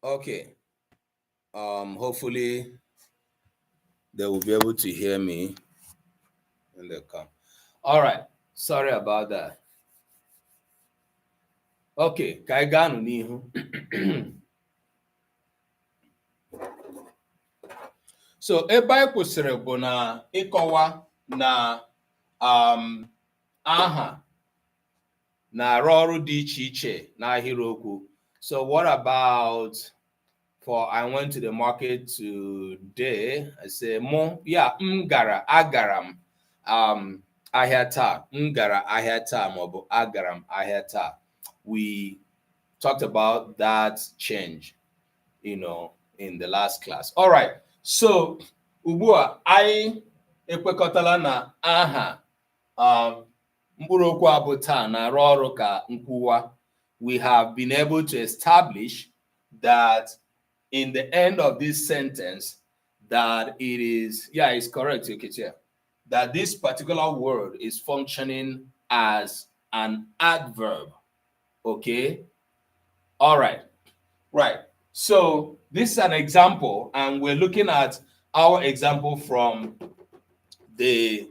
Okay. Hopefully they will be able to hear me when they come. All right. Sorry about that. Okay, ka anyị gaa n'ihu. So ebe anyị kwụsịrị bụ na ịkọwa na aha na-arụ ọrụ dị iche iche n'ahịrịokwu. So what about for I went to the market today? I say mo, yeah, agaram ahịa taa. Gara ahịa taa maọbụ agaram ahịa taa. We talked about that change, in the last class. All right. So ugbu a anyị ekwekọtala na aha mkpụrụ okwu a bụ taa na-arụ ọrụ ka nkwuwa. We have been able to establish that in the end of this sentence that it is, yeah, it's correct, okay, that this particular word is functioning as an adverb. Okay. All right. Right. So this is an example, and we're looking at our example from the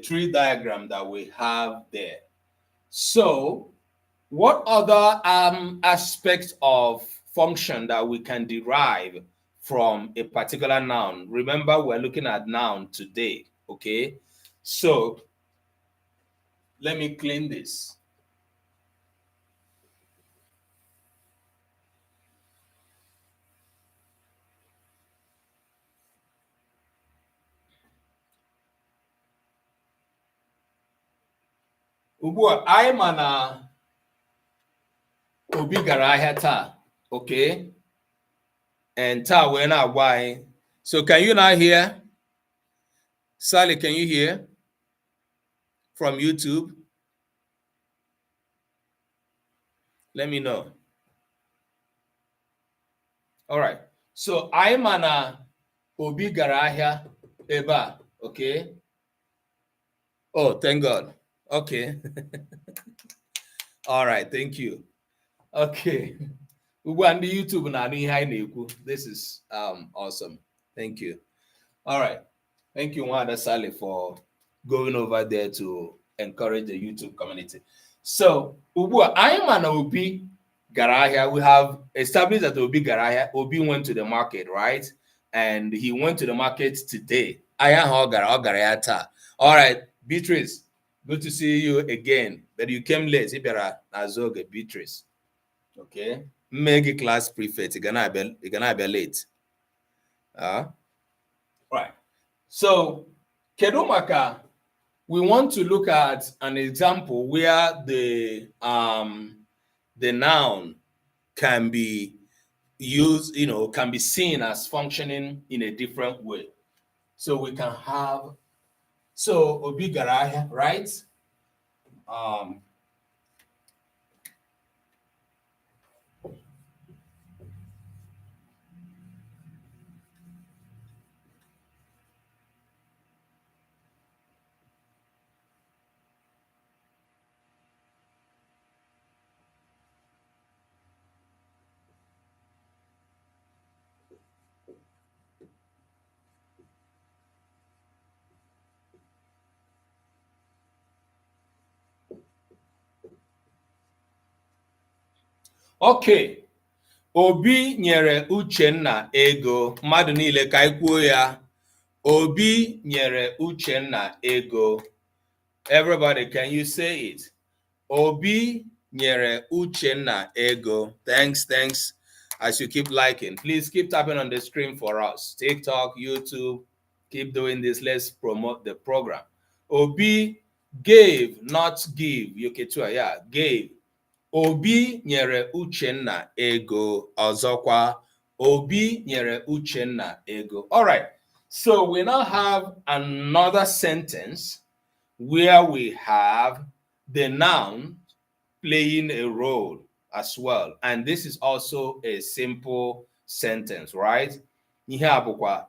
tree diagram that we have there. So what other aspects of function that we can derive from a particular noun? Remember, we're looking at noun today. Okay. So let me clean this. Ugbu a anyị ma na Obi gara ahịa taa, okay? And taa wee na-agwa anyị. So can you not hear? Sally, can you hear from YouTube? Let me know. All right. So anyị ma na Obi gara ahịa ebe a, okay? Oh, thank God. Okay. All right, thank you. Okay. Ugbu a ndị YouTube na-anụ ihe anyị na-ekwu. This is awesome. Thank you. All right. Thank you, Wanda Sally, for going over there to encourage the YouTube community. So, ugbu a anyị ma na Obi gara ahịa. We have established that Obi gara ahịa. Obi went to the market, right? And he went to the market today. Ahịa ahụ ọ gara ya taa. All right, Beatrice. Good to see you again. But you came late. Ibera Azoga Beatrice. Okay. Mega class prefect. You're gonna be late. Right. So, Kedumaka, we want to look at an example where the noun can be used, can be seen as functioning in a different way. So we can have Obi gara ahịa, right? Okay. Obi nyere Uchenna ego. Mmadụ niile ka anyị kwuo ya. Obi nyere Uchenna ego. Everybody, can you say it? Obi nyere Uchenna ego. Thanks. As you keep liking, please keep tapping on the screen for us. TikTok, YouTube, keep doing this. Let's promote the program. Obi gave, not give. Yeah, gave. Obi nyere Uchenna ego. Ọzọkwa, Obi nyere Uchenna ego. All right. So we now have another sentence where we have the noun playing a role as well. And this is also a simple sentence, right? Ihe abụkwa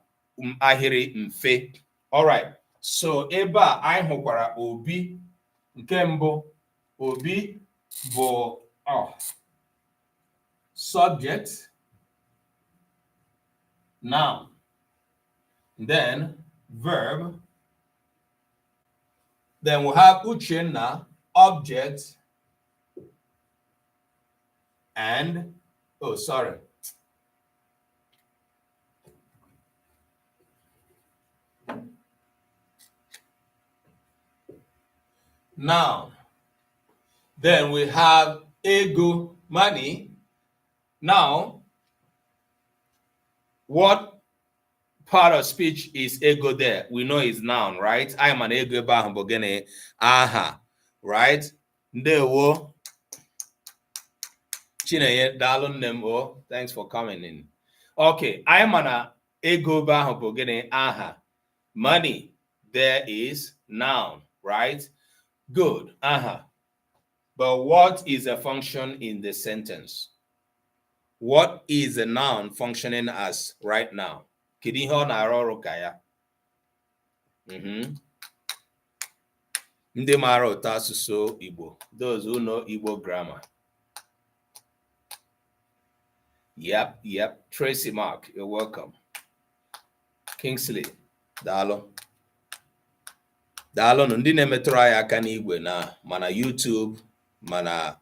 ahịrị mfe. All right. So ebe a anyị hụkwara Obi. Nke mbụ, Obi bụ subject, noun, then verb, then we have Uchenna, object, and, oh, sorry. Noun. Then we have ego, money. Now, what part of speech is ego there? We know it's noun, right? I am an ego bahambogene. Aha, right? Ndewo. Chineye dalun nemo. Thanks for coming in. Okay, I am an ego bahambogene. Aha. Money. There is noun, right? Good. Aha. But what is a function in the sentence? What is a noun functioning as right now? Kidiho na aroro kaya. Ndị mara ụtọ asụsụ Igbo. Those who know Igbo grammar. Yep. Tracy Mark, you're welcome. Kingsley, daalụ. Daalụ ndị na-emetụrụ anyị aka n'igwe na mana YouTube, mana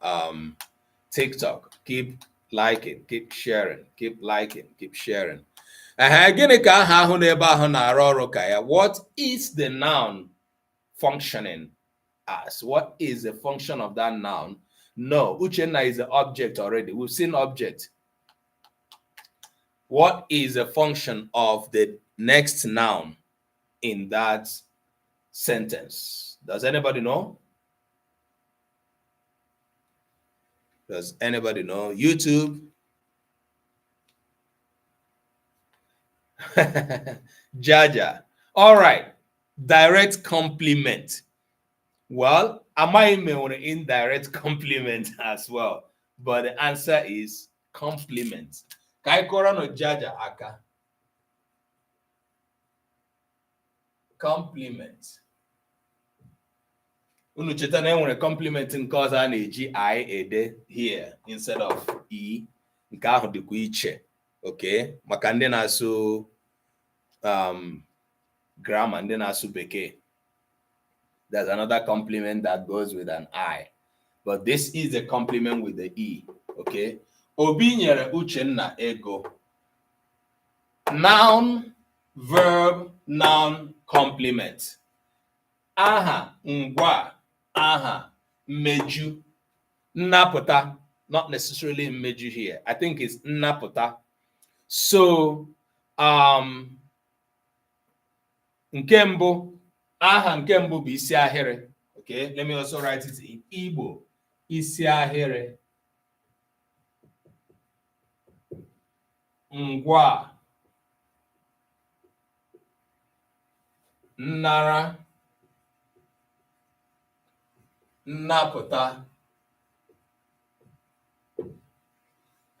TikTok. Keep liking, keep sharing, keep liking, keep sharing. Gịnị ka aha ahụ n'ebe ahụ na-arụ ọrụ ka ya? What is the noun functioning as? What is the function of that noun? No, Uchenna is the object already. We've seen object. What is the function of the next noun in that sentence? Does anybody know? Does anybody know? YouTube? Jaja. All right. Direct compliment. Well, I might make an indirect compliment as well, but the answer is compliment. Kaikora no Jaja aka. Compliment. Unu cheta na enwere compliment nke ọzọ a na-eji I ede here instead of E. Nke ahụ dịkwa iche. Okay? Maka ndị na-asụ grammar, ndị na-asụ bekee. There's another compliment that goes with an I. But this is a compliment with the E. Okay? Obi nyere Uchenna ego. Noun, verb, noun, complement. Aha, ngwa, aha, meju. Nnapụta, not necessarily meju here. I think it's nnapụta. So, nke mbụ, aha nke mbụ bụ isi ahịrị. Okay, let me also write it in Igbo. Isi ahịrị. Ngwa. Nnara. Nnapụta.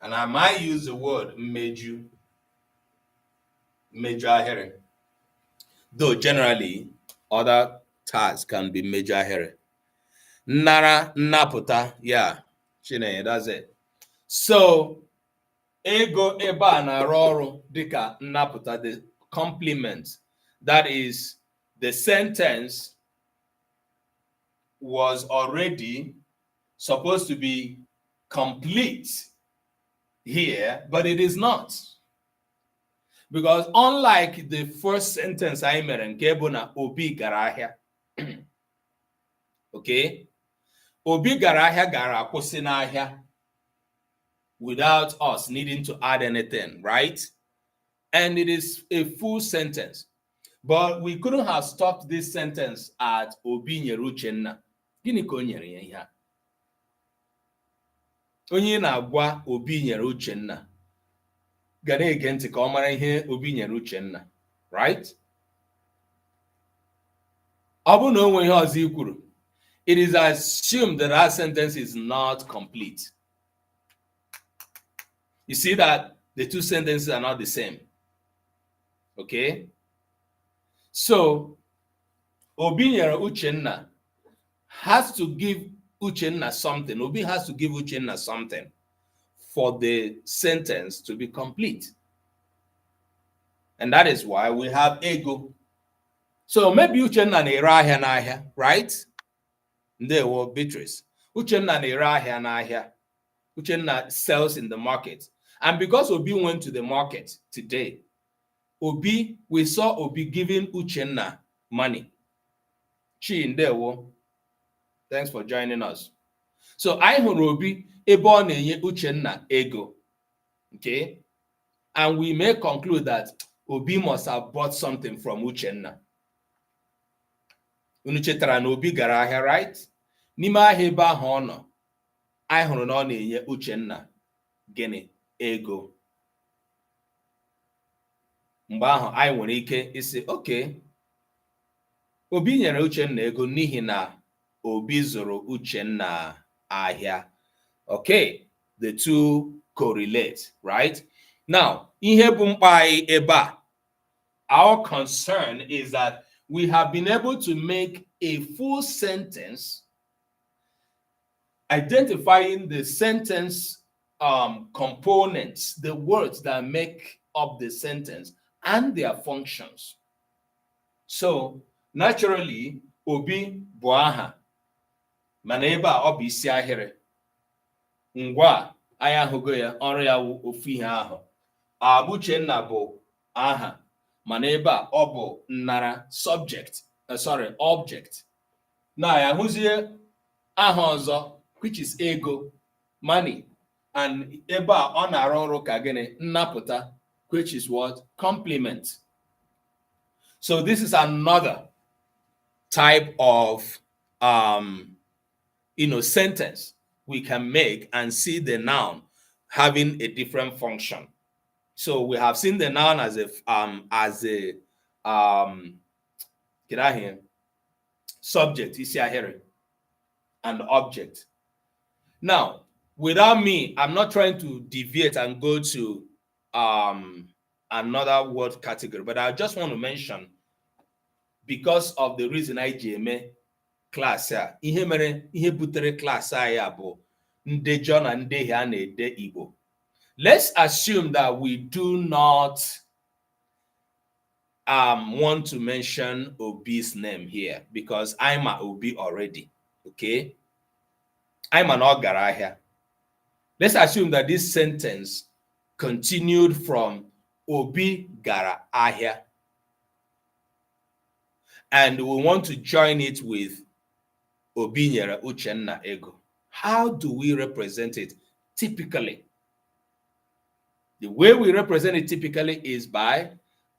And I might use the word meju. Meju ahịrị. Though generally, other tasks can be meju ahịrị. Nnara, nnapụta. Yeah, Chinenye, that's it. So, ego ebe a na-arụ ọrụ dịka nnapụta, the complement. That is, the sentence was already supposed to be complete here, but it is not. Because unlike the first sentence I made, nke bụ na Obi gara ahịa. Okay? Obi gara ahịa gara akwụsị n'ahịa without us needing to add anything, right? And it is a full sentence. But we couldn't have stopped this sentence at Obi nyere Uchenna. Gịnị ka o nyere ya ihe a? Onye na-agwa Obi nyere Uchenna ga na-ege ntị ka ọ mara ihe Obi nyere Uchenna, right? Ọ bụ na o nwe ihe ọzọ i kwuru, it is assumed that our sentence is not complete. You see that the two sentences are not the same. Okay? So, Obi nyere Uchenna has to give Uchenna something. Obi has to give Uchenna something for the sentence to be complete. And that is why we have ego. So maybe Uchenna na-ere ahịa n'ahịa, right? Ndewo Beatrice. Uchenna na-ere ahịa n'ahịa. Uchenna sells in the market. And because Obi went to the market today, we saw Obi giving Uchenna money. Chi ndewo. Thanks for joining us. So I hụrụ Obi ebe ọ na-enye Uchenna ego. Okay? And we may conclude that Obi must have bought something from Uchenna. Unu chetara na Obi gara ahịa, right? N'ime ahịa ebe ahụ ọ nọ, anyị hụrụ na ọ na-enye Uchenna gịnị? Ego. Mgbe ahụ anyị nwere ike isi, okay, Obi nyere Uchenna ego n'ihi na Obi zụrụ Uchenna ahịa. Okay, the two correlate, right? Now, ihe bụ mkpa anyị ebe a, our concern is that we have been able to make a full sentence identifying the sentence components, the words that make up the sentence and their functions. So, naturally, Obi bụ aha, mana ebe a ọ bụ isi ahịrị. Ngwa anyị ahụgo ya, ọrụ ya ofu ihe ahụ. Uchenna bụ aha, mana ebe a ọ bụ nnara, subject, object. Na ya hụzie aha ọzọ, which is ego, money, and ebe a ọ na-arụ ọrụ ka gịnị? Nnapụta, which is what? Complement. So this is another type of sentence we can make and see the noun having a different function. So we have seen the noun as a subject, isi ahịrị, and object. Now, without me, I'm not trying to deviate and go to another word category, but I just want to mention, because of the reason I eme class a, ihe butere class a bụ ndejọ na ndehie a na-ede Igbo. Let's assume that we do not want to mention Obi's name here, because I'm a Obi already, okay? I'm an Ogarahia. Let's assume that this sentence continued from Obi gara ahia, and we want to join it with Obi nyere Uchenna ego. How do we represent it typically? The way we represent it typically is by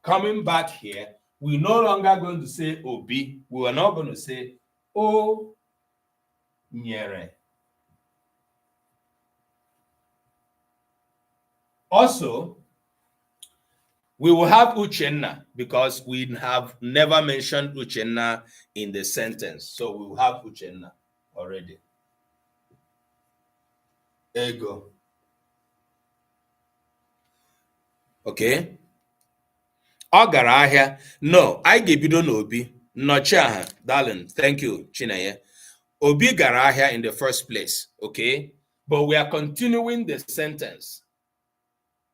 coming back here. We're no longer going to say Obi. We are not going to say O nyere. Also, we will have Uchenna, because we have never mentioned Uchenna in the sentence. So we will have Uchenna already. Ego. Okay. Ọ gara ahịa. No, I ga-ebido n'Obi. Nnọchi aha, darling. Thank you, Chineye. Obi gara ahịa in the first place. Okay. But we are continuing the sentence.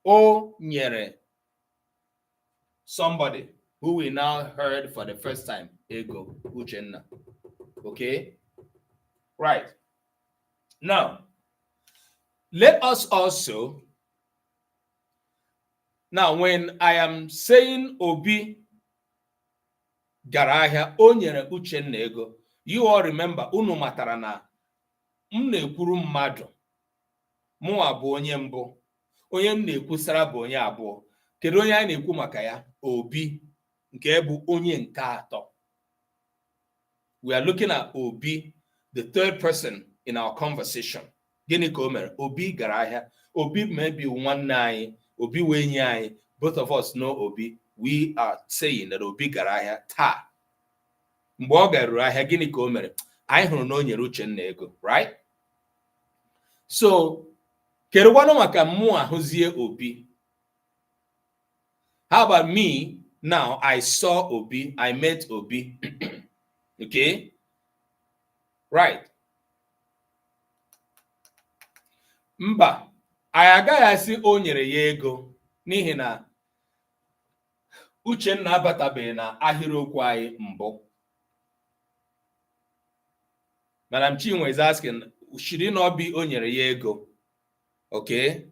O nyere somebody who we now heard for the first time. Ego, Uchenna. Okay. Right. Now, let us also, now when I am saying Obi gara ahịa, o nyere Uchenna ego, you all remember, unu matara na m na-ekwuru mmadụ, mụwa bụ onye mbụ, onye m na-ekwusara bụ onye abụọ. Kedu onye anyị na-ekwu maka ya? Obi, nke bụ onye nke atọ. We are looking at Obi, the third person in our conversation. Gịnị ka o mere? Obi gara ahịa. Obi maybe nwanne anyị, Obi wee enyi anyị. Both of us know Obi. We are saying that Obi gara ahịa taa. Mgbe ọ garuru ahịa, gịnị ka o mere? Anyị hụrụ na o nyere Uchenna ego, right? So, kedu gwanụ maka mụ ahụzie Obi? How about me? Now, I saw Obi, I met Obi. Okay? Right. Mba, anyị agaghị asị o nyere ya ego n'ihi na Uchenna abatabeghị na ahịrịokwu anyị mbụ. Madam Chinwe is asking, should it not be o nyere ya ego? Okay.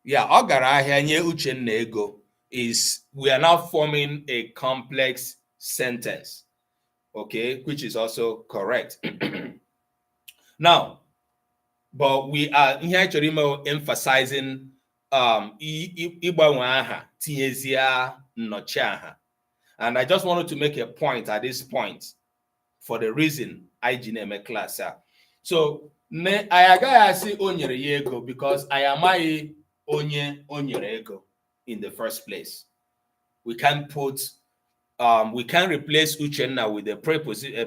Yeah, ọ gara ahịa nye Uchenna ego is we are now forming a complex sentence. Okay, which is also correct. Now, but we are here to emphasizing ịgbanwe aha tinyezie nnọchi aha. And I just wanted to make a point at this point for the reason I ji na-eme class a. So I agaghị asị o nyere ya ego because I amaghị onye o nyere ego in the first place. We can't put we can replace Uchenna with a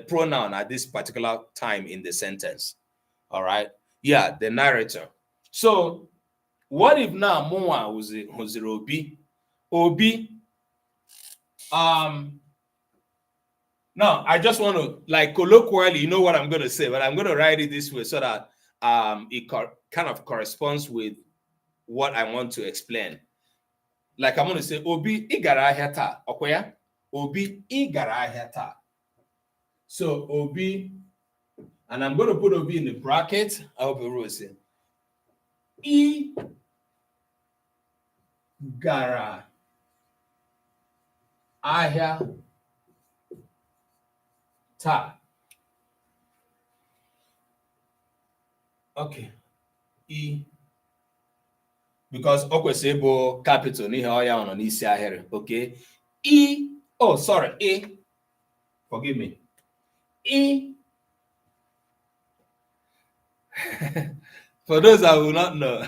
pronoun at this particular time in the sentence. All right. Yeah, the narrator. So what if now Moa was Obi? Obi. Now I just want to, like, colloquially, you know what I'm going to say, but I'm going to write it this way so that it kind of corresponds with what I want to explain. Like I'm going to say, Obi igara ahịa taa, ọkwa ya? Obi igara ahịa taa. So Obi, and I'm going to put Obi in the bracket. I hope you will see. I gara ahịa taa. Okay. I, because okwesị bụ capital n'ihe ọ ya nọ n'isi ahịrị. Okay. I, oh sorry, I, forgive me. I, for those that will not know,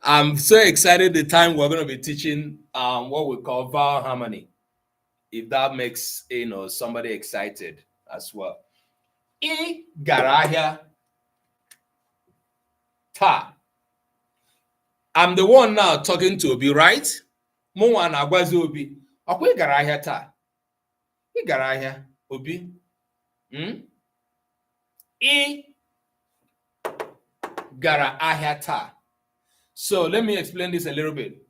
I'm so excited the time we're going to be teaching what we call vowel harmony. If that makes somebody excited as well. I gara ahịa taa. I'm the one now talking to Obi, right? Mụnwa na-agwazi Obi, ọkwa ị gara ahịa taa? Ị gara ahịa, Obi? Ị gara ahịa taa. So let me explain this a little bit.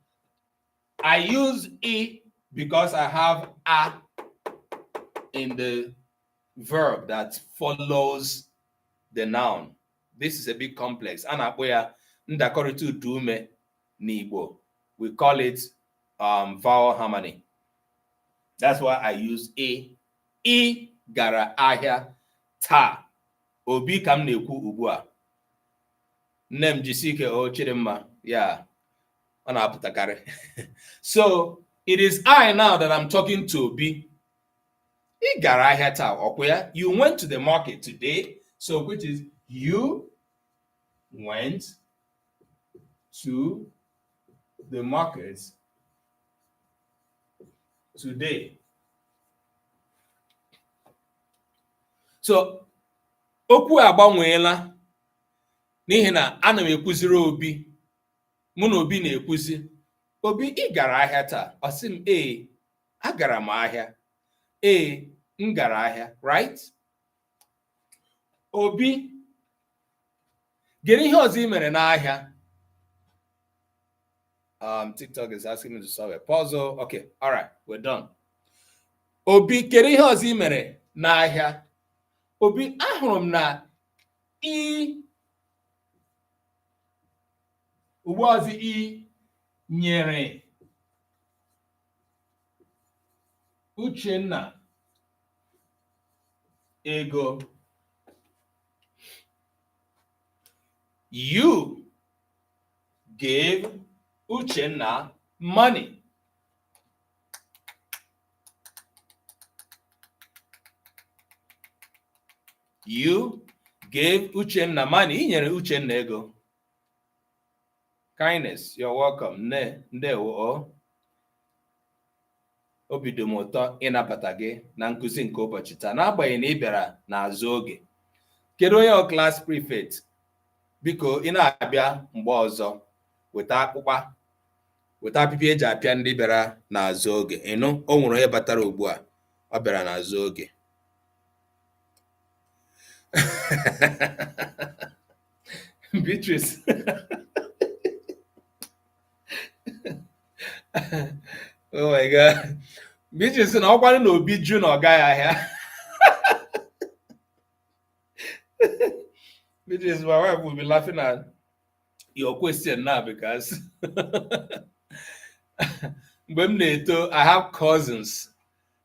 I use I because I have a in the verb that follows the noun. This is a bit complex. Anakpoya ndakọrịta ume n'Igbo. We call it vowel harmony. That's why I use a. I gara ahịa taa. Obi ka m na-ekwu ugbu a. Nne m jisike o Chidimma. Yeah. Ọ na-apụtakarị. So it is I now that I'm talking to Obi. Ị gara ahịa taa, ọkwa ya? You went to the market today. So which is you went to the market today. So okwu agbanweela n'ihi na ana m ekwuziri Obi. Mụ na Obi na-ekwuzi. Obi, ị gara ahịa taa? Ọ sị m, ee, agara m ahịa. Ee, m gara ahịa, right? Obi, gere ihe ọzọ ị mere n'ahịa? TikTok is asking me to solve a puzzle. Okay, all right, we're done. Obi, kere ihe ọzọ ị mere n'ahịa? Obi, ahụrụ m na ị ugbu ọzọ ị nyere Uchenna ego. You gave Uchenna money. You gave Uchenna money. Ị nyere Uchenna ego. Kindness, you're welcome. Ndewo. Obi dị m ụtọ ịnabata gị na nkụzi nke ụbọchị taa, n'agbanyeghị na ị bịara n'azụ oge. Kedu onye class prefect? Biko ị na-abịa mgbe ọzọ weta akpụkpa, weta apịpị eji apịa ndị bịara n'azụ oge. Ịnụ, o nwere onye batara ugbu a, ọ bịara n'azụ oge. Beatrice. Oh my God. Beatrice na ọkwanụ na Obi jụ na ọ gaghị ahịa. Beatrice, my wife will be laughing at your question now because mgbe m na-eto, I have cousins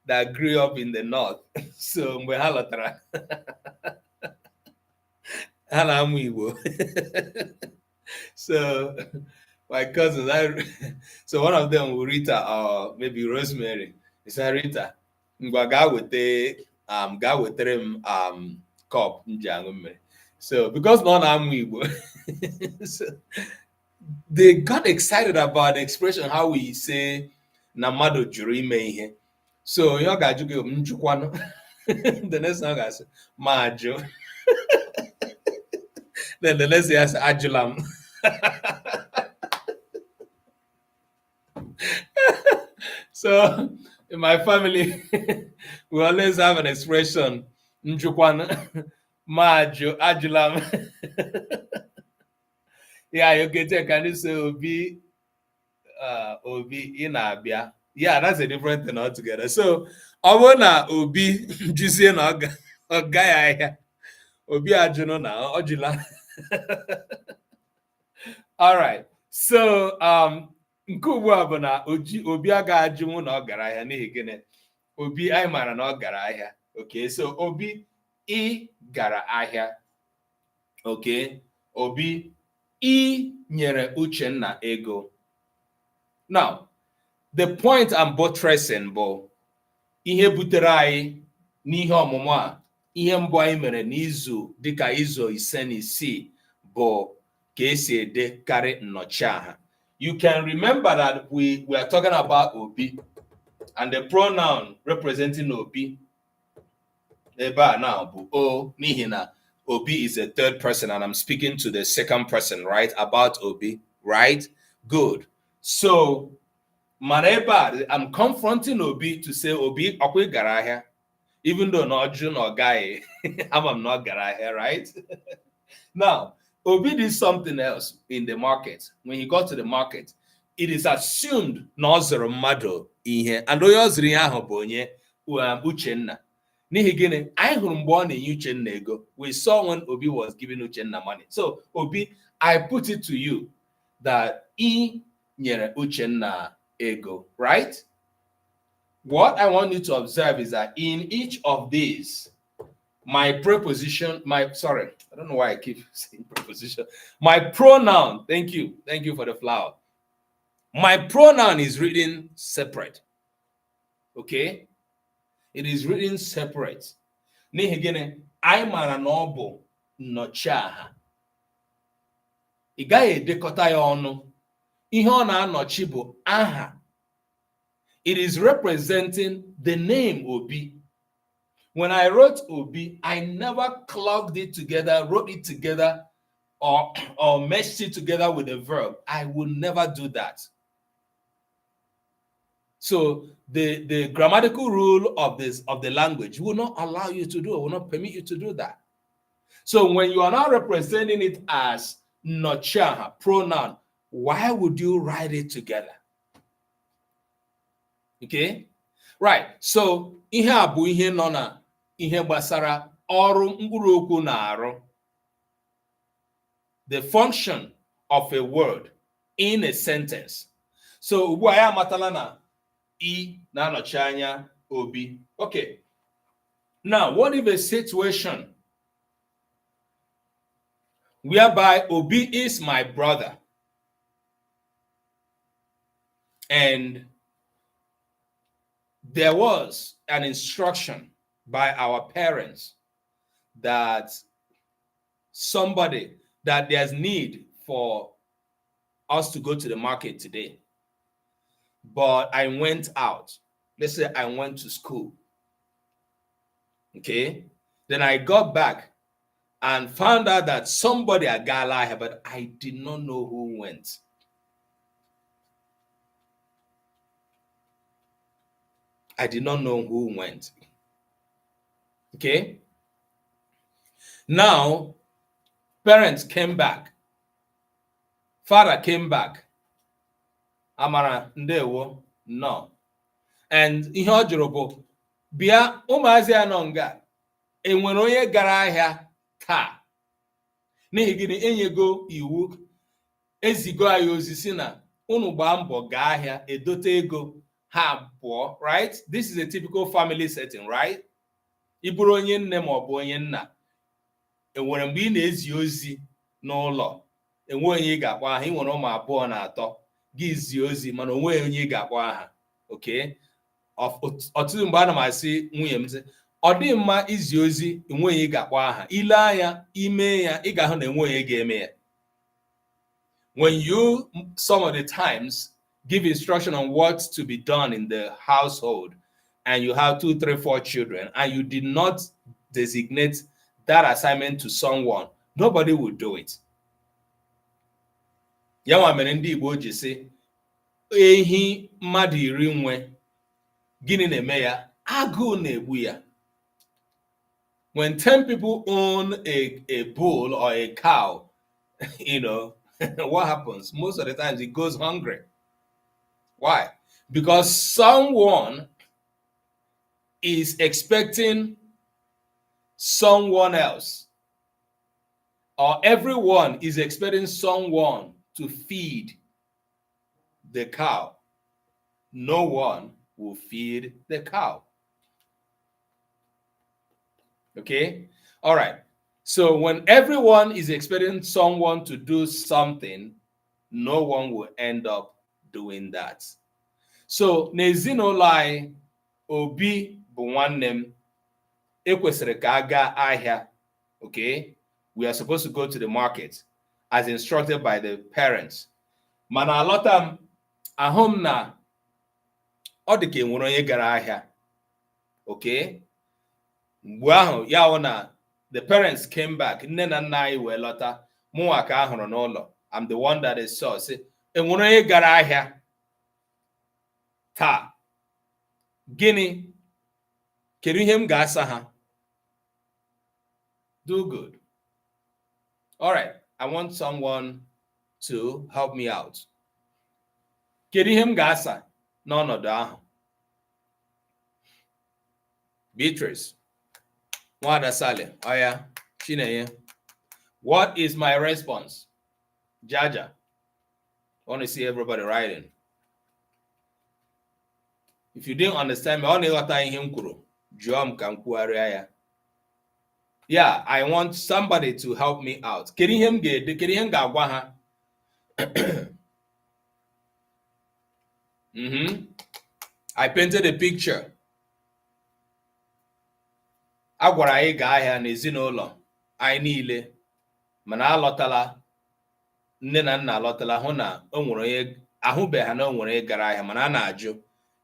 that grew up in the north. So mgbe ha lọtara, ha na-amụ Igbo. So my cousins, so one of them will Rita or maybe Rosemary. He said, Rita, ngwa gaa wetere m cup m ji aṅụ mmiri. So because none am Igbo, so they got excited about the expression how we say na mmadụ jụrụ ime ihe. So onye ọ ga-ajụ gị m jụkwanụ. The next time I say ma jụ. Then the next day I say ajụla m. So in my family, we always have an expression njụkwanụ, ma jụ, ajụla m. Yeah, you can take and you say Obi in Abia. Yeah, that's a different thing altogether. So I wanna Obi juicy na guy Obi ajuno na ojula. All right. So nke ugbu a bụ na Obi aga ajụ na ọ gara ahịa n'ihi gịnị? Obi anyị mara na ọ gara ahịa. Okay, so Obi ị gara ahịa. Okay, Obi ị nyere Uchenna ego. Now, the point I'm buttressing bụ ihe butere anyị n'ihe ọmụmụ a, ihe mbụ anyị mere n'izu dịka izu ise na isii bụ ka esi edekarị nnọchiaha. You can remember that we are talking about Obi and the pronoun representing Obi ebe a now bụ O, n'ihi na Obi is a third person and I'm speaking to the second person, right? About Obi, right? Good. So, I'm confronting Obi to say, Obi, okwe gara ahịa. Even though not June or guy, I'm not gara ahịa, right? Now, Obi did something else in the market. When he got to the market, it is assumed na ọ zụrụ mmadụ ihe. And onye ọ zụrụ ihe ahụ bụ onye Uchenna. N'ihi gịnị, anyị hụrụ mgbe ọ na-enye Uchenna ego. We saw when Obi was giving Uchenna money. So, Obi, I put it to you that ị nyere Uchenna ego, right? What I want you to observe is that in each of these, my preposition, I don't know why I keep saying preposition. My pronoun, thank you for the flower. My pronoun is written separate, okay? It is written separate. N'ihi gịnị, anyị mara na ọ bụ nnọchiaha. Ị gaghị edekọta ya ọnụ. Ihe ọ na-anọchi bụ aha. It is representing the name Obi. When I wrote Obi, I never clogged it together, wrote it together, or meshed it together with a verb. I would never do that. So the grammatical rule of the language will not allow you to do it, will not permit you to do that. So when you are now representing it as nochaha, pronoun, why would you write it together? Okay? Right. So ihe a bụ ihe nọ na ihe gbasara ọrụ mkpụrụ okwu na-arụ. The function of a word in a sentence. So ugbu a ya amatala na I na-anọchi anya Obi. Okay. Now, what if a situation whereby Obi is my brother and there was an instruction by our parents that there's need for us to go to the market today. But I went out. Let's say I went to school. Okay. Then I got back and found out that somebody at Gala, but I did not know who went. I did not know who went. Okay. Now, parents came back Father came back. Amara ndewo no. And ihe ọ jụrụ bụ bịa ụmụazị ya nọ nga enwere onye gara ahịa taa n'ihi gịnị enyego iwu ezigo anyị ozi si na unu gbaa mbọ gaa ahịa edote ego ha pụọ, right? This is a typical family setting, right? Ị bụrụ onye nne ma ọ bụ onye nna, enwere mgbe ị na-ezi ozi n'ụlọ enwe onye ị ga-akpọ aha, ị nwere ụmụ abụọ na atọ gị zie ozi mana onweghị onye ị ga-akpọ aha. Okay, ọtụtụ mgbe ana m asị nwunye m sị ọ dị mma izi ozi enwe onye ị ga-akpọ aha, ile anya ime ya ị ga-ahụ na enwe onye ga-eme ya. When you some of the times give instruction on what to be done in the household and you have 2, 3, 4 children and you did not designate that assignment to someone, nobody will do it. Ya nwa mere ndị Igbo ji sị ehi mmadụ 10 nwe gịnị na-eme ya? Agụụ na-egbu ya. When 10 people own a bull or a cow, you know, what happens? Most of the times it goes hungry. Why? Because someone is expecting someone else, or everyone is expecting someone to feed the cow. No one will feed the cow. Okay? All right. So when everyone is expecting someone to do something, no one will end up doing that. So n'ezinụlọ anyị, Obi bụ nwanne m, ekwesịrị ka aga ahịa. Okay? We are supposed to go to the market as instructed by the parents. Mana alọta m ahụ m na ọ dị ka enwere onye gara ahịa. Okay? Mgbe ahụ ya hụ na the parents came back, nne na nna anyị wee lọta, mụnwa ka ahụrụ n'ụlọ. I'm the one that is saw. Say, enwere onye gara ahịa taa. Gịnị? Kedu ihe m ga-asa ha? Do good. All right, I want someone to help me out. Kedu ihe m ga-asa n'ọnọdụ ahụ? Beatrice, Nwada Sale, Oya, Chineye. What is my response? Jaja. I want to see everybody writing. If you didn't understand me, I nghọta ihe m kwuru, jụọ m ka m kwugharịa ya. Yeah, I want somebody to help me out. Kedu ihe m ga-ede? Kedu ihe m ga-agwa ha? I painted a picture. A gwara anyị gaa ahịa n'ezinụlọ anyị niile, mana alọtala, nne na nna alọtala hụ na o nwere onye ahụbeghị ha na o nwere onye gara ahịa, mana a na-ajụ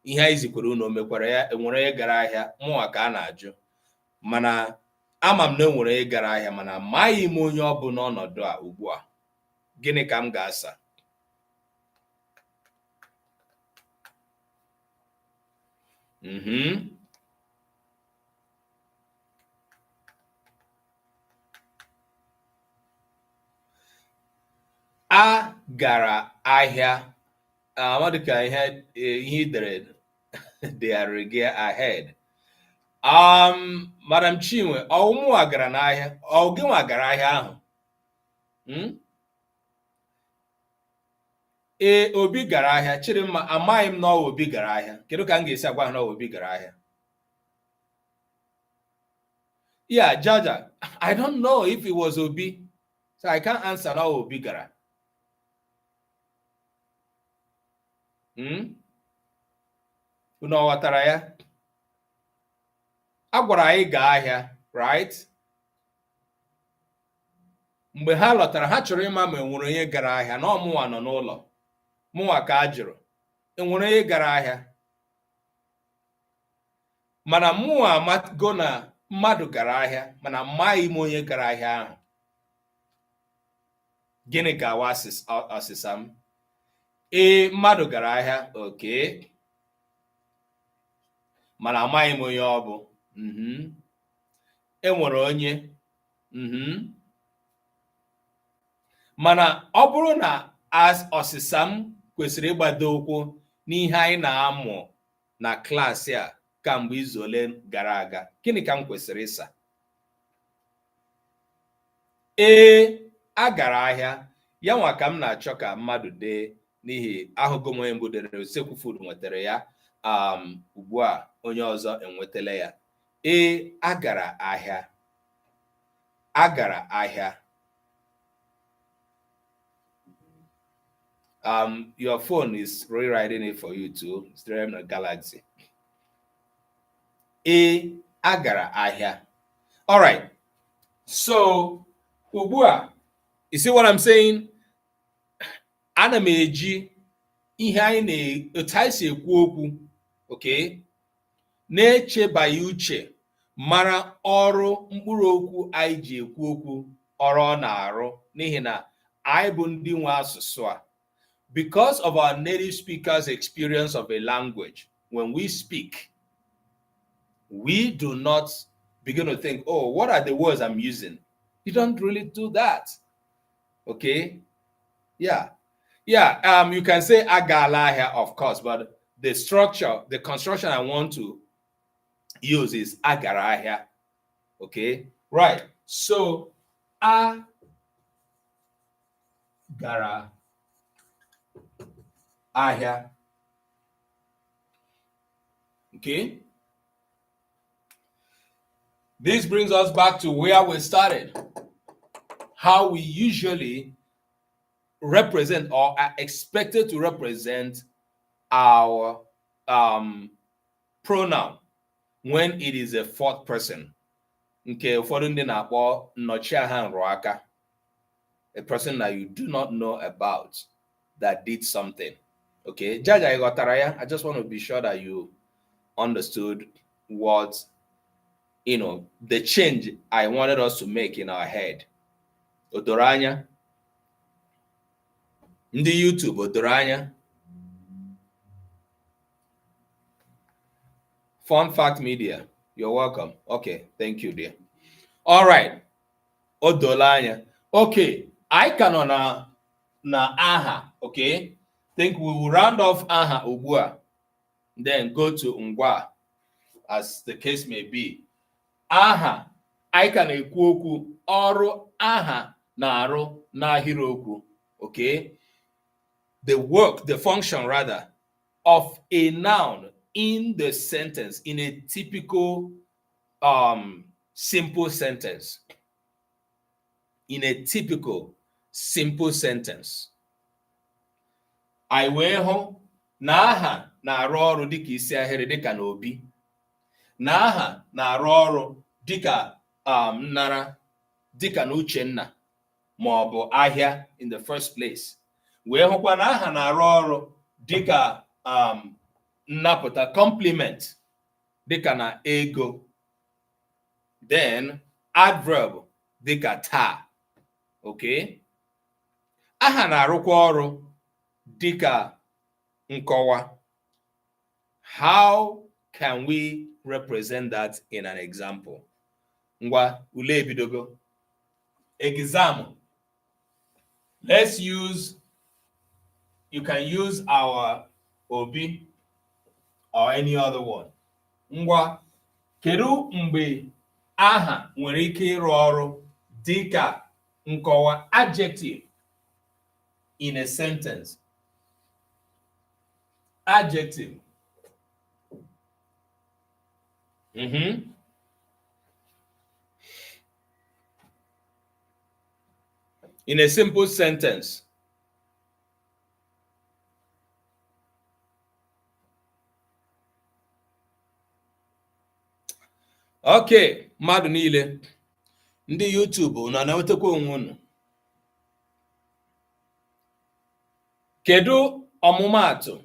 ihe anyị zikwara unu mekwara ya, enwere onye gara ahịa, mụnwa ka a na-ajụ. Mana ama m na o nwere onye gara ahịa, mana amaghị m onye ọ bụ n'ọnọdụ a ugbu a. Gịnị ka m ga-asa? A gara ahịa. What ka ihe idere they are ahead. Madam Chinwe, ọmụwa gara n'ahịa, ọ gịnwa gara ahịa ahụ? Ee, Obi gara ahịa. Chidimma, amaghị m na Obi gara ahịa. Kedu ka m ga-esi agwa ha na Obi gara ahịa? Yeah, Jaja, I don't know if it was Obi, so I can't answer na Obi gara. Unu ghọtara ya? A gwara anyị gaa ahịa, right? Mgbe ha lọtara, ha chọrọ ịma ma enwere onye gara ahịa, na ọmụnwa nọ n'ụlọ. Mụnwa ka a jụrụ, enwere onye gara ahịa? Mana mụnwa amago na mmadụ gara ahịa, mana amaghị m onye gara ahịa ahụ. Gịnị ga-awa ọsịsa m? Ee, mmadụ gara ahịa, okay. Mana amaghị m onye ọ bụ. Enwere onye. Mana ọ bụrụ na as ọsịsa m kwesịrị ịgbado ụkwụ n'ihe anyị na-amụ na klaasị a kamgbe izu ole gara aga. Gịnị ka m kwesịrị ịsa? Ee, a gara ahịa. Ya nwa ka m na-achọ ka mmadụ dee, n'ihi ahụgo m onye mbụ dere usekwu food nwetara ya, ugbu a onye ọzọ enwetala ya. Ee, a gara ahịa. A gara ahịa. Your phone is rewriting it for you too. It's driving a Galaxy. Ee, a gara ahịa. All right. So, ugbu a, you see what I'm saying? Ana m eji ihe anyị otu anyị si ekwu okwu, okay, na-echebaghị uche mara ọrụ mkpụrụ okwu anyị ji ekwu okwu, ọrụ ọ na-arụ, n'ihi na anyị bụ ndị nwe asụsụ a. Because of our native speakers' experience of a language, when we speak, we do not begin to think, oh, what are the words I'm using? You don't really do that. Okay? Yeah. Yeah, you can say agala here, of course, but the structure, the construction I want to use is agara here. Okay? Right. So, agara ahia. Okay? This brings us back to where we started. How we usually represent or are expected to represent our pronoun when it is a fourth person. Nke ụfọdụ ndị na-akpọ nnọchiaha nrụaka, a person that you do not know about that did something. Okay, Jaja, you got ya? I just want to be sure that you understood what, the change I wanted us to make in our head. Odoranya? Ndị YouTube, Odoranya? Fun Fact Media, you're welcome. Okay, thank you, dear. All right. Odolanya. Okay, I can on na aha. Okay, think we will round off aha ubua, then go to ngwa, as the case may be. Aha, I can ekwu okwu ọrụ aha na-arụ n'ahịrịokwu. Okay, the work, the function rather, of a noun in the sentence, in a typical simple sentence. In a typical simple sentence. I wee hụ na aha na-arụ ọrụ dịka isi ahịrị, dịka na obi. Na aha na-arụ ọrụ dịka nnara, dịka na Uchenna, ma ọ bụ ahịa in the first place. Wee hụkwa na aha na-arụ ọrụ dịka nnapụta, compliment, dịka na ego. Then adverb dịka taa. Okay? Aha na-arụkwa ọrụ dịka nkọwa. How can we represent that in an example? Ngwa ule ebidogo. Example. Let's use, you can use our obi or any other one. Ngwa, kedu mgbe aha nwere ike ịrụ ọrụ dịka nkọwa, adjective, in a sentence? Adjective. In a simple sentence. Okay, mmadụ niile, ndị YouTube unu na-enwetakwa onwe unu. Kedu ọmụmaatụ?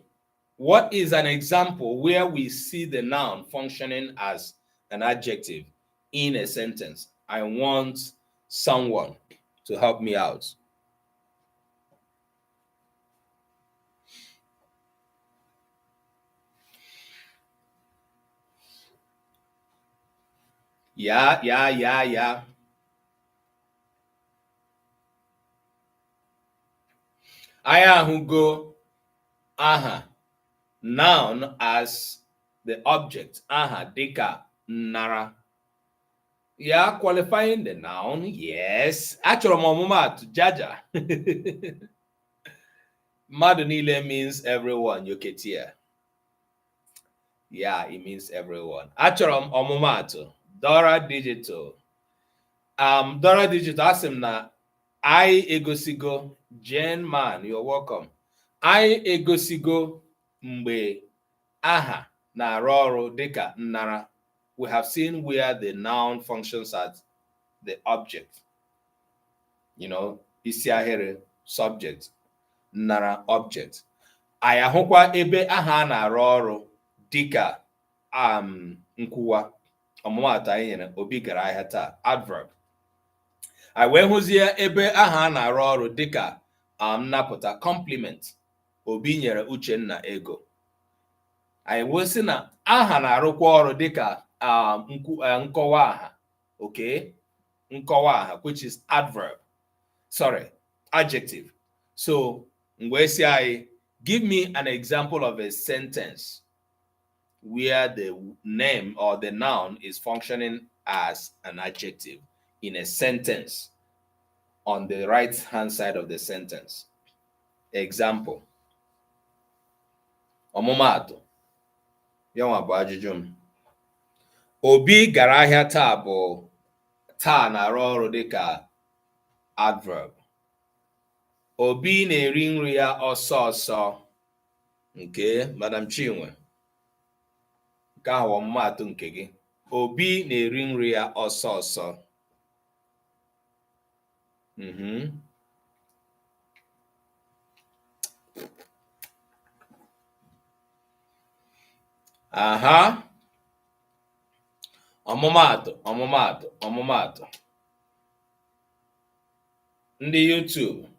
What is an example where we see the noun functioning as an adjective in a sentence? I want someone to help me out. Yeah. Aya who go aha noun as the object. Aha dika nara. Yeah, qualifying the noun. Yes. Achọrọ m ọmụmatụ jaja. Mmadụ niile means everyone. Yoketia. Yeah, it means everyone. Achọrọ m ọmụmatụ. Dora Digital. Dora Digital asị m na I egosigo. Jen Man, you're welcome. I egosigo mgbe aha na-arụ ọrụ dịka nnara. We have seen where the noun functions as the object. You know, isi ahịrị subject, nnara object. Anyị ahụkwa ebe aha na-arụ ọrụ dịka nkwuwa. Ọmụmatụ anyị nyere Obi gara ahịa taa, adverb. Anyị wee hụzie ebe aha na-arụ ọrụ dịka nnapụta, compliment. Obi nyere Uchenna ego. Anyị wee sị na aha na-arụkwa ọrụ dịka nkọwa aha. Okay? Nkọwa aha, which is adverb. Sorry, adjective. So, wee sị anyị, give me an example of a sentence where the name or the noun is functioning as an adjective in a sentence on the right hand side of the sentence. Example. Ọmụmatụ. Yanwa bụ ajụjụ m. Obi gara ahịa taa bụ taa na-arụ ọrụ dịka adverb. Obi na-eri nri ya ọsọ ọsọ. Nke Madam Chinwe. Nke ahụ ọmụmatụ nke gị. Obi na-eri nri ya ọsọ ọsọ. Aha. Ọmụmatụ. Ndị YouTube.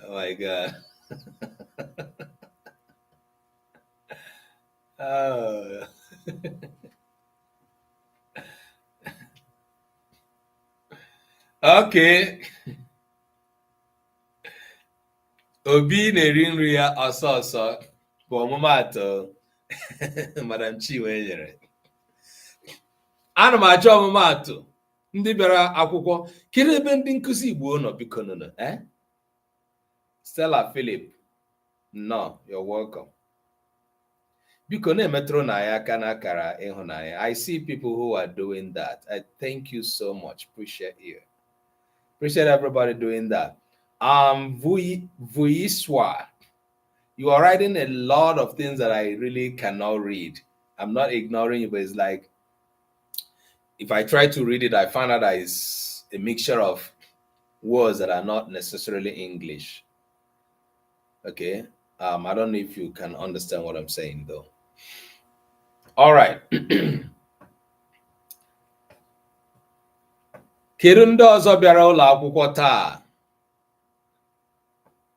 Oh my God. Oh. Okay. Obi na-eri nri ya ọsọ ọsọ bụ ọmụmatụ Madam Chinwe nyere. Ana m achọ ọmụmatụ ndị bịara akwụkwọ. Kedu ebe ndị nkụzi Igbo nọ biko nọ? Stella Philip. No, you're welcome. Biko na-emetụrụ na ya aka n'akara ịhụnanya. I see people who are doing that. I thank you so much. Appreciate you. Appreciate everybody doing that. Vuiswa. You are writing a lot of things that I really cannot read. I'm not ignoring you, but it's like if I try to read it, I find out that it's a mixture of words that are not necessarily English. Okay. I don't know if you can understand what I'm saying though. All right. Kedu ndị ọzọ bịara ụlọ akwụkwọ taa?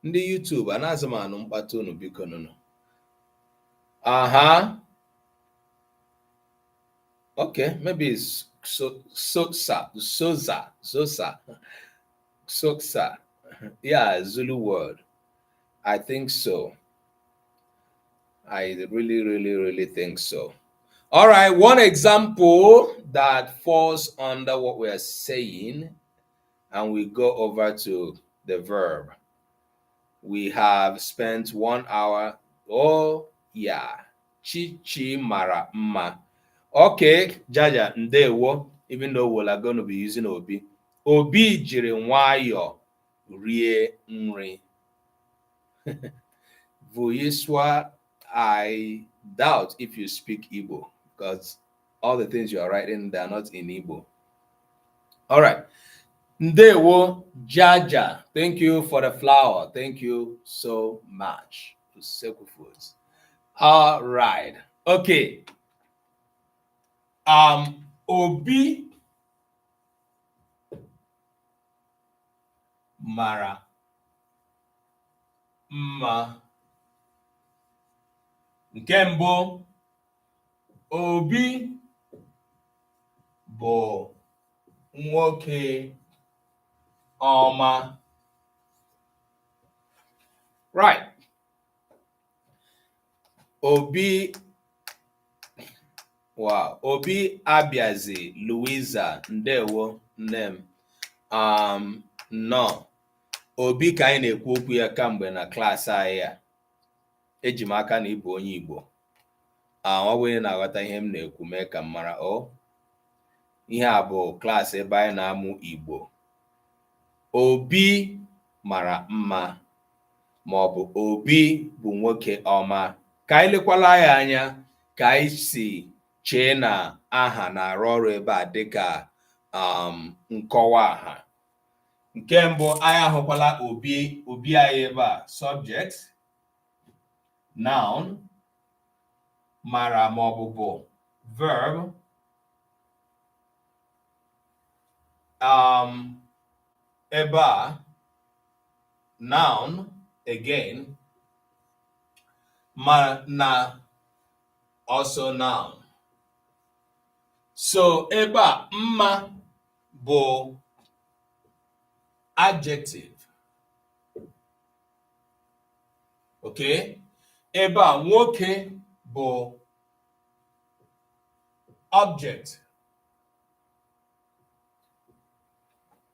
Ndị YouTube anaghịzi m anụ mkpata unu biko nụnụ. Okay, maybe it's Sosa. Yeah, Zulu word. I think so. I really think so. All right, one example that falls under what we are saying, and we go over to the verb. We have spent 1 hour. Oh, yeah. Chichi mara mma. Okay, Jaja, ndewo, even though we're going to be using Obi. Obi jiri nwayọ rie nri. Vuyiswa, I doubt if you speak Igbo, because all the things you are writing, they are not in Igbo. All right. Ndewo, Jaja. Thank you for the flower. Thank you so much. Useku Foods. All right. Okay. Obi mara mma. Nke mbụ, Obi bụ nwoke ọma. Right. Obi, wow. Obi abịazi Louisa, ndewo nne m. No. Obi ka anyị na-ekwu okwu ya kamgbe na klaasị anyị a. Eji m aka na ịbụ onye Igbo. Ọ bụghị na-aghọta ihe m na-ekwu, mee ka m mara. Ihe a bụ klaasị ebe anyị na-amụ Igbo. Obi mara mma, ma ọ bụ Obi bụ nwoke ọma. Ka anyị lekwala ya anya ka anyị si chee na aha na-arụ ọrụ ebe a dịka nkọwa aha. Nke mbụ, anyị ahụkwala obi anyị ebe a, subject, noun, mara ma ọ bụ verb, ebe a noun again, ma na also noun. So ebe a mma bụ adjective. Okay? Ebe a nwoke bụ object.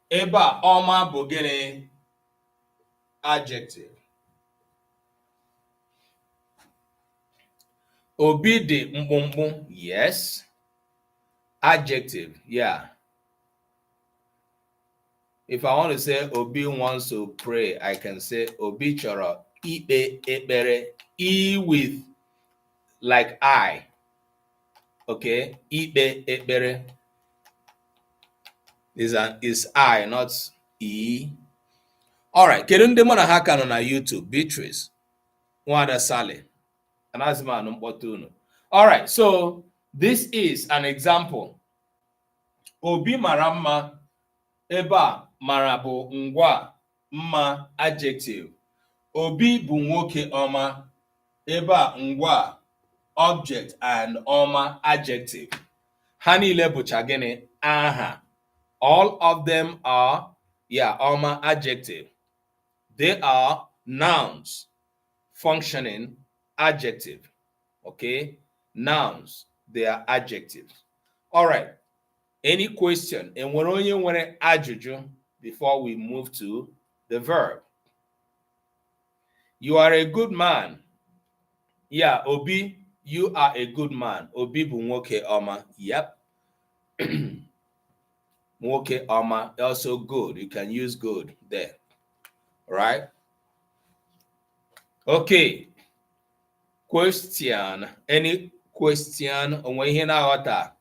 Ebe a ọma bụ gịnị? Adjective. Obi dị mkpụmkpụ. Yes. Adjective. Yeah. If I want to say Obi wants to pray, I can say Obi chọrọ ikpe ekpere. E with like I. Okay? Ikpe ekpere is I, not E. Alright, kedu ndị mụ na ha ka nọ na YouTube? Beatrice, Nwada Sally, Anazimanu mkpọtụ unu. Alright, so this is an example. Obi mara mma. Ebe a mara bụ ngwa, mma adjective. Obi bụ nwoke ọma. Ebe a ngwa object and ọma adjective. Ha niile bụcha gịnị? Aha. All of them are, ọma adjective. They are nouns, functioning adjective. Okay? Nouns, they are adjectives. All right. Any question? Enwere onye nwere ajụjụ before we move to the verb? You are a good man. Yeah, Obi, you are a good man. Obi bụ nwoke ọma. Yep. Nwoke ọma, also good. You can use good there. Right? Okay. Question. Any question? Onwe ihe na-aghọta?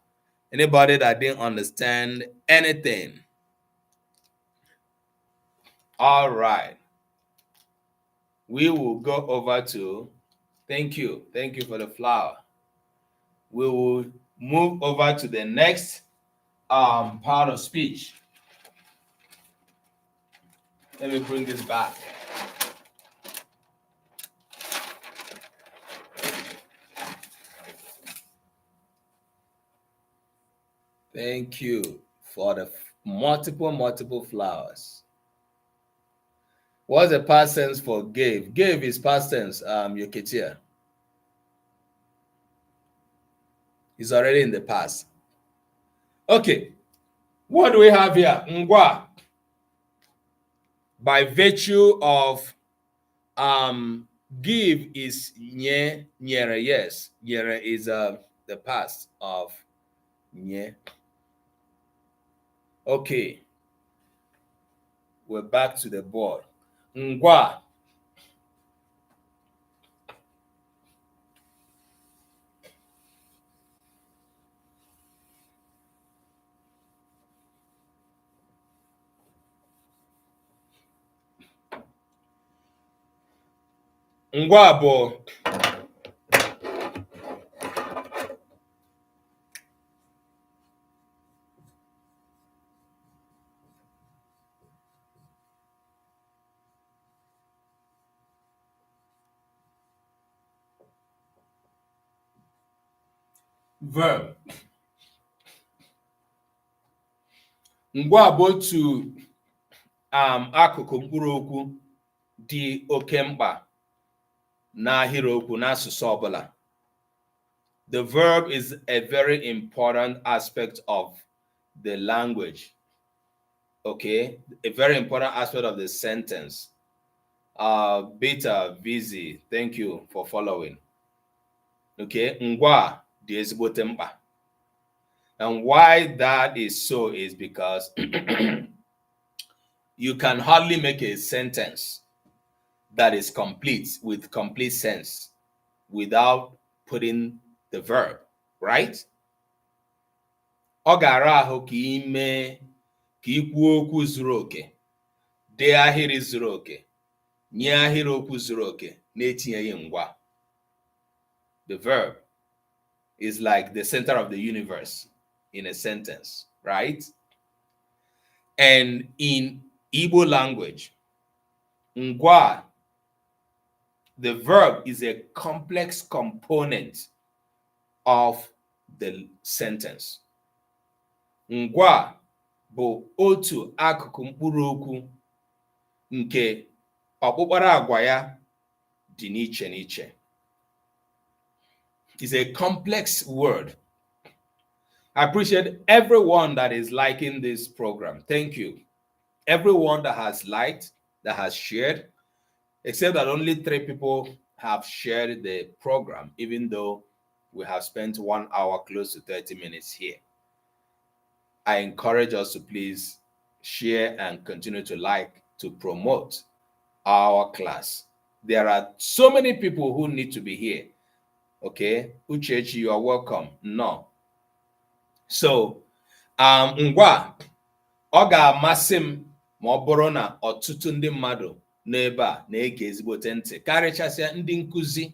Anybody that didn't understand anything? All right. We will go over to, thank you for the flower. We will move over to the next part of speech. Let me bring this back. Thank you for the multiple flowers. What's the past tense for gave? Gave is past tense, Yoketia. It's already in the past. Okay. What do we have here? Ngwa. By virtue of give is nye, nyere, yes. Nyere is the past of nye. Okay. We're back to the board. Ngwa. Ngwa bụ verb. Ngwa bụ otu akụkụ mkpụrụ okwu dị oke mkpa n'ahịrịokwu n'asụsụ ọbụla. The verb is a very important aspect of the language. Okay, a very important aspect of the sentence. Beta VZ, thank you for following. Okay, ngwa dị ezigbote mkpa. And why that is so is because you can hardly make a sentence that is complete with complete sense without putting the verb, right? Ọ ga-ara ahụ ka ime ka ikwuo okwu zuru oke, dee ahịrị zuru oke, nye ahịrịokwu zuru oke na-etinyeghị ngwa. The verb is like the center of the universe in a sentence, right? And in Igbo language, ngwa, the verb is a complex component of the sentence. Ngwa bụ otu akụkụ mkpụrụ okwu nke ọkpụkpara agwa ya dị n'iche n'iche. It's a complex word. I appreciate everyone that is liking this program. Thank you. Everyone that has liked, that has shared, except that only 3 people have shared the program, even though we have spent 1 hour, close to 30 minutes here. I encourage us to please share and continue to like, to promote our class. There are so many people who need to be here. Okay, Uchechi, you are welcome. No. So, ngwa, ọ ga-amasị m ma ọ bụrụ na ọtụtụ ndị mmadụ n'ebe a na-ege ezigbote ntị, karịchasịa ndị nkụzi.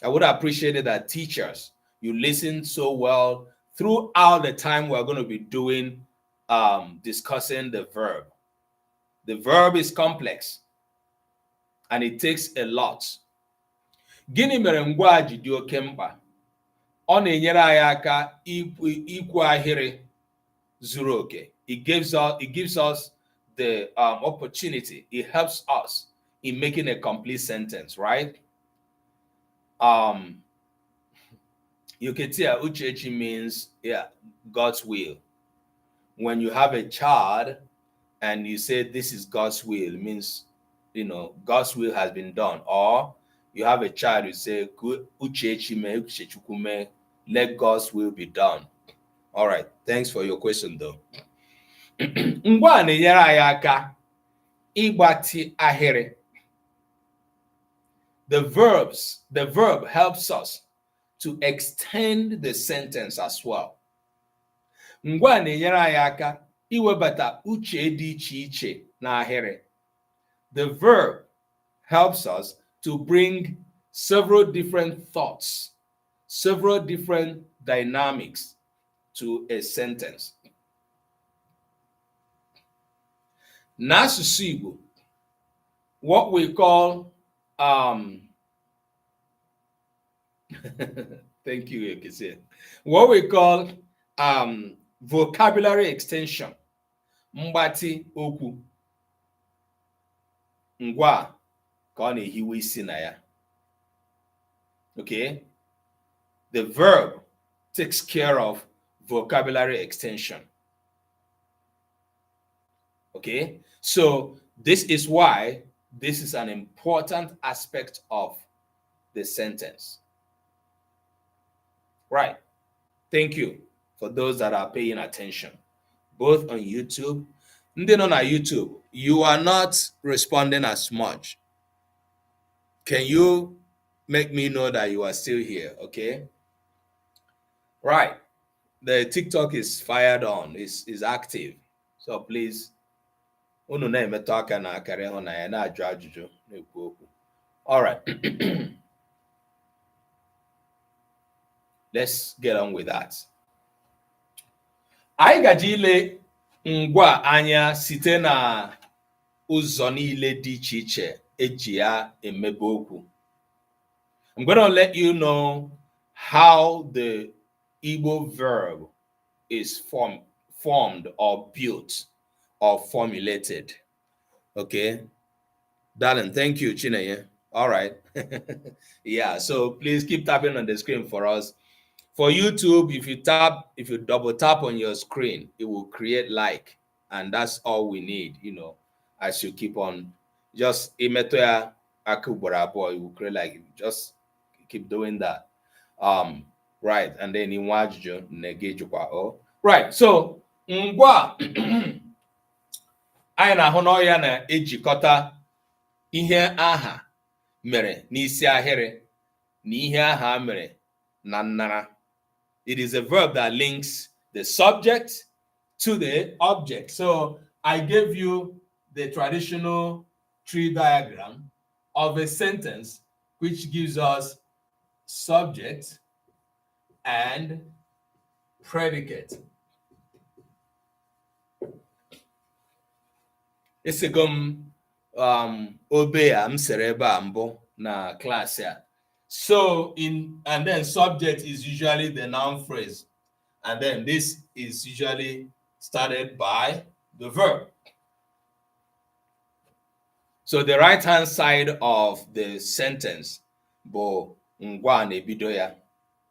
I would appreciate it that teachers, you listen so well throughout the time we're going to be doing, discussing the verb. The verb is complex and it takes a lot. Gịnị mere ngwa ji dị oke mkpa? Ọ na-enyere anyị aka ikwu ahịrị zuru oke. It gives us the opportunity. It helps us in making a complete sentence, right? You can tell Uchechi means, yeah, God's will. When you have a child and you say this is God's will, it means, you know, God's will has been done. Or you have a child, you say, Uchechi me, Uchechuku me, let God's will be done. All right, thanks for your question though. Ngwa na-enyere anyị aka ịgbatị ahịrị. The verb helps us to extend the sentence as well. Ngwa na-enyere anyị aka iwebata uche dị iche iche n'ahịrị. The verb helps us to bring several different thoughts, several different dynamics to a sentence. N'asụsụ Igbo, what we call thank you, Ekese. What we call vocabulary extension, mgbati okwu, ngwa ka ọ na-ehiwe isi na ya. Okay, the verb takes care of vocabulary extension. Okay, so this is why this is an important aspect of the sentence. Right. Thank you for those that are paying attention, both on YouTube. Ndị nọ na YouTube, you are not responding as much. Can you make me know that you are still here? Okay. Right. The TikTok is fired on, is active. So please, unu na-emetụ aka na akara ịhụ na ya na-ajụ ajụjụ na-ekwu okwu. All right. Let's get on with that. Anyị gaji ile ngwa anya site na ụzọ niile dị iche iche eji ya emebe okwu. I'm going to let you know how the Igbo verb is formed or built or formulated. Okay. Darling, thank you, Chineye. All right. Yeah, so please keep tapping on the screen for us. For YouTube, if you double tap on your screen, it will create like, and that's all we need, as you keep on just imetoya akuborabo, it will create like, just keep doing that. Right, and then in wajjo negejukwa o. Right, so ngwa anyị na-ahụ na ya na-ejikọta ihe aha mere n'isi ahịrị na ihe aha mere na nnara. It is a verb that links the subject to the object. So I gave you the traditional tree diagram of a sentence which gives us subject and predicate. Esegom obe am sereba mbụ na class ya. So and then subject is usually the noun phrase, and then this is usually started by the verb. So the right hand side of the sentence bụ ngwa na-ebido ya.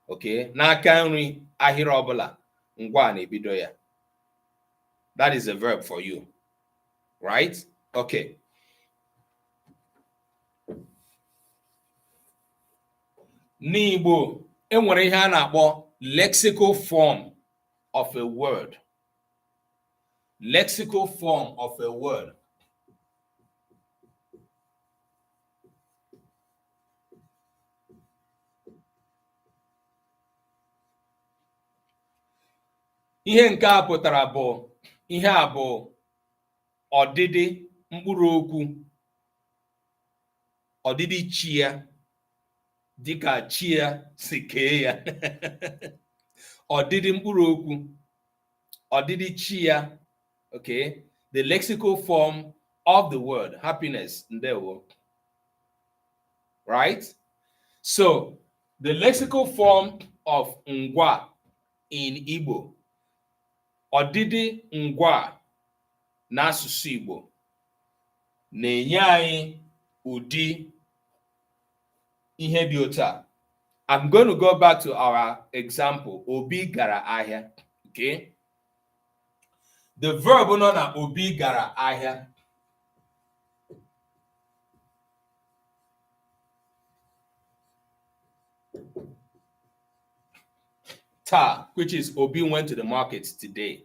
Okay, n'aka nri ahịrị ọbụla ngwa na-ebido ya. That is a verb for you, right? Okay. N'Igbo, enwere ihe a na-akpọ lexical form of a word. Lexical form of a word. Ihe nke a pụtara bụ ihe a bụ ọdịdị mkpụrụ okwu, ọdịdị chi ya, dịka chi ya si kee ya. Ọdịdị mkpụrụ okwu, ọdịdị chi ya. Okay, the lexical form of the word happiness, ndewo. Right? So the lexical form of ngwa in Igbo, ọdịdị ngwa n'asụsụ Igbo, na-enye anyị ụdị ihe dị otu a. I'm going to go back to our example. Obi gara ahịa. Okay? The verb nọ na Obi gara ahịa. Taa, which is Obi went to the market today.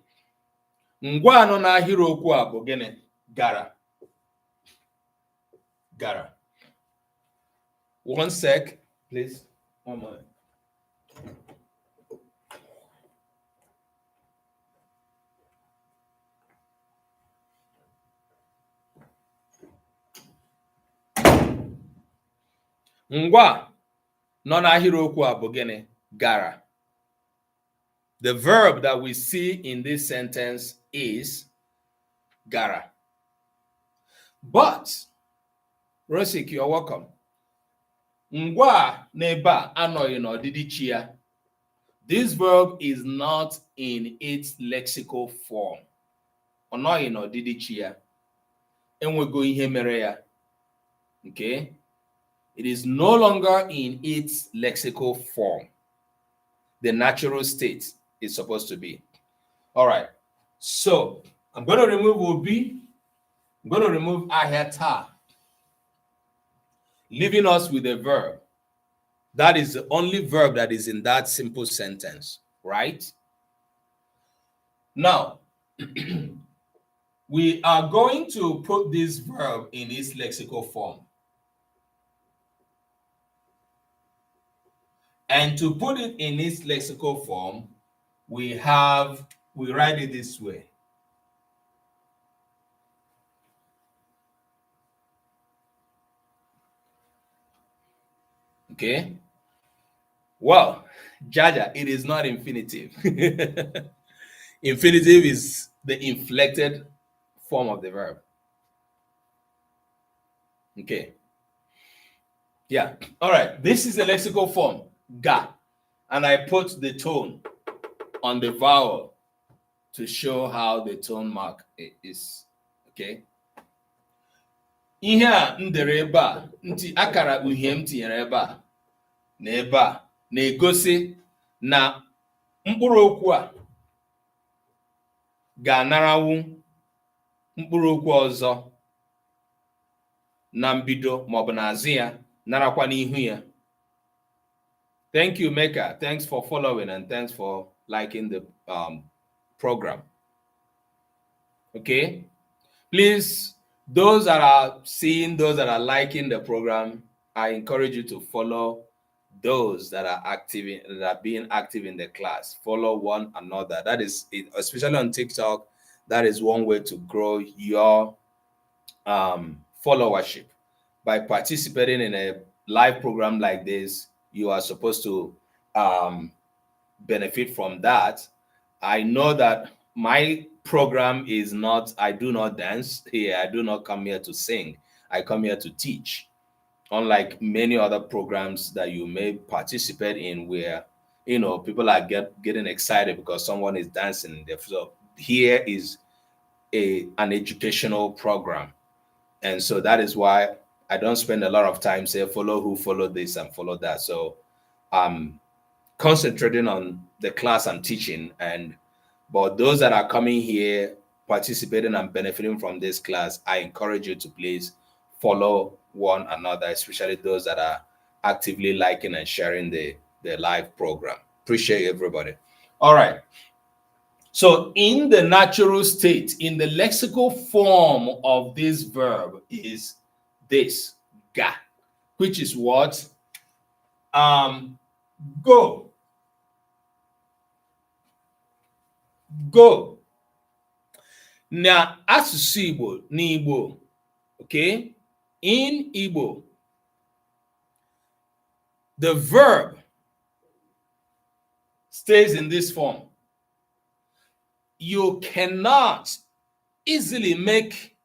Ngwa nọ n'ahịrịokwu a bụ gịnị? Gara. Gara. One sec, please. One moment. Ngwa nọ n'ahịrịokwu a bụ gịnị? Gara. The verb that we see in this sentence is gara. But, Rosik, you're welcome. Ngwa n'ebe anọghị n'ọdịdị chi ya. This verb is not in its lexical form. Ọ nọghị n'ọdịdị chi ya. Enwego ihe mere ya. Okay? It is no longer in its lexical form. The natural state is supposed to be. All right. So, I'm going to remove Obi. I'm going to remove aheta, leaving us with a verb. That is the only verb that is in that simple sentence, right? Now, we are going to put this verb in its lexical form. And to put it in its lexical form, we write it this way. Okay? Well, Jaja, it is not infinitive. Infinitive is the inflected form of the verb. Okay. Yeah. All right. This is the lexical form, ga. And I put the tone on the vowel. to show how the tone mark is. Okay. Ihe a m dere ebe a, akara uhie m tinyere ebe a na ebe a na-egosi na mkpụrụ okwu a ga-anaranwu mkpụrụ okwu ọzọ na mbido maọbụ n'azụ ya, narakwa n'ihu ya. Thank you, Mecca. Thanks for following and thanks for liking the program. Okay. Please, those that are seeing, those that are liking the program, I encourage you to follow those that are active, that are being active in the class. Follow one another. That is, especially on TikTok, that is one way to grow your followership. By participating in a live program like this, you are supposed to benefit from that. I know that my program is not, I do not dance here. I do not come here to sing. I come here to teach. Unlike many other programs that you may participate in where, you know, people are getting excited because someone is dancing. So here is an educational program. And so that is why I don't spend a lot of time say follow who, follow this and follow that. So I'm concentrating on the class I'm teaching, but those that are coming here, participating and benefiting from this class, I encourage you to please follow one another, especially those that are actively liking and sharing the live program. Appreciate everybody. All right. So in the natural state, in the lexical form of this verb is this, ga, which is what? Go. Go. Na asụsụ Igbo n'Igbo, okay? In Igbo, the verb stays in this form. You cannot easily make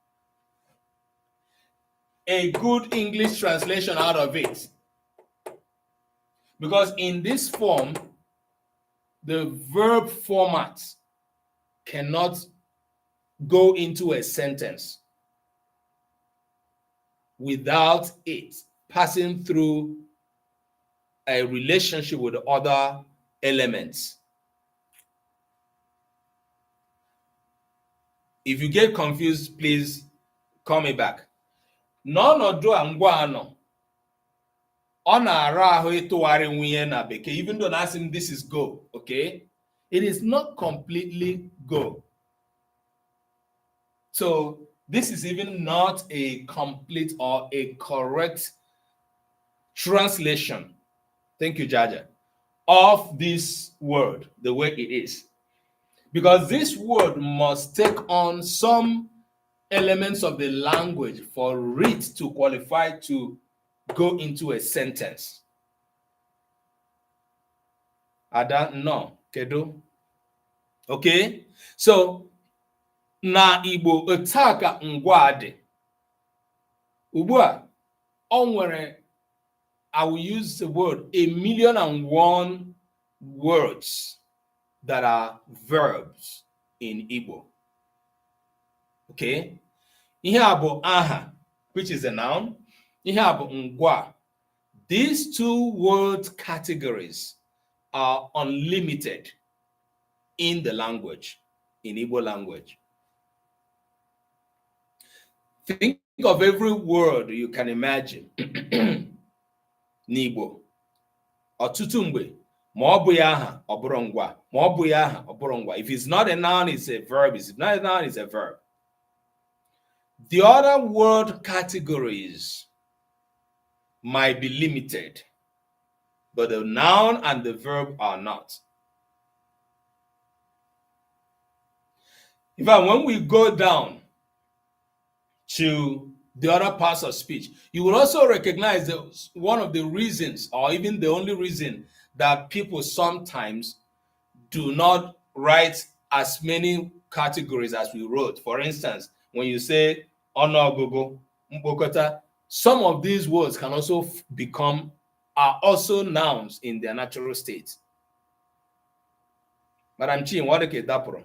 a good English translation out of it. Because in this form, the verb format cannot go into a sentence without it passing through a relationship with other elements. If you get confused, please call me back. N'ọnọdụ a ngwa anọ, ọ na-ara ahụ ịtụgharị nwunye na bekee, even though I ask this is go, okay? It is not completely go. So this is even not a complete or a correct translation, thank you, Jaja, of this word the way it is. Because this word must take on some elements of the language for it to qualify to go into a sentence. I don't know. Kedu? Okay? So, na Igbo etaka ngwa dị. Ugbu a, o nwere, I will use the word 1,000,001 words that are verbs in Igbo. Okay? Ihe a bụ aha, which is a noun. Ihe a bụ ngwa. These two word categories are unlimited in the language, in Igbo language. Think of every word you can imagine. N'Igbo. Ọtụtụ mgbe, ma ọ bụ ya aha, ọ bụrụ ngwa. Ma ọ bụ ya aha, ọ bụrụ ngwa. If it's not a noun, it's a verb. If it's not a noun, it's a verb. The other word categories might be limited, but the noun and the verb are not. In fact, when we go down to the other parts of speech, you will also recognize that one of the reasons, or even the only reason, that people sometimes do not write as many categories as we wrote. For instance, when you say onogogo, mbokota, some of these words can also are also nouns in their natural state. Madam Chin, what okay dapro?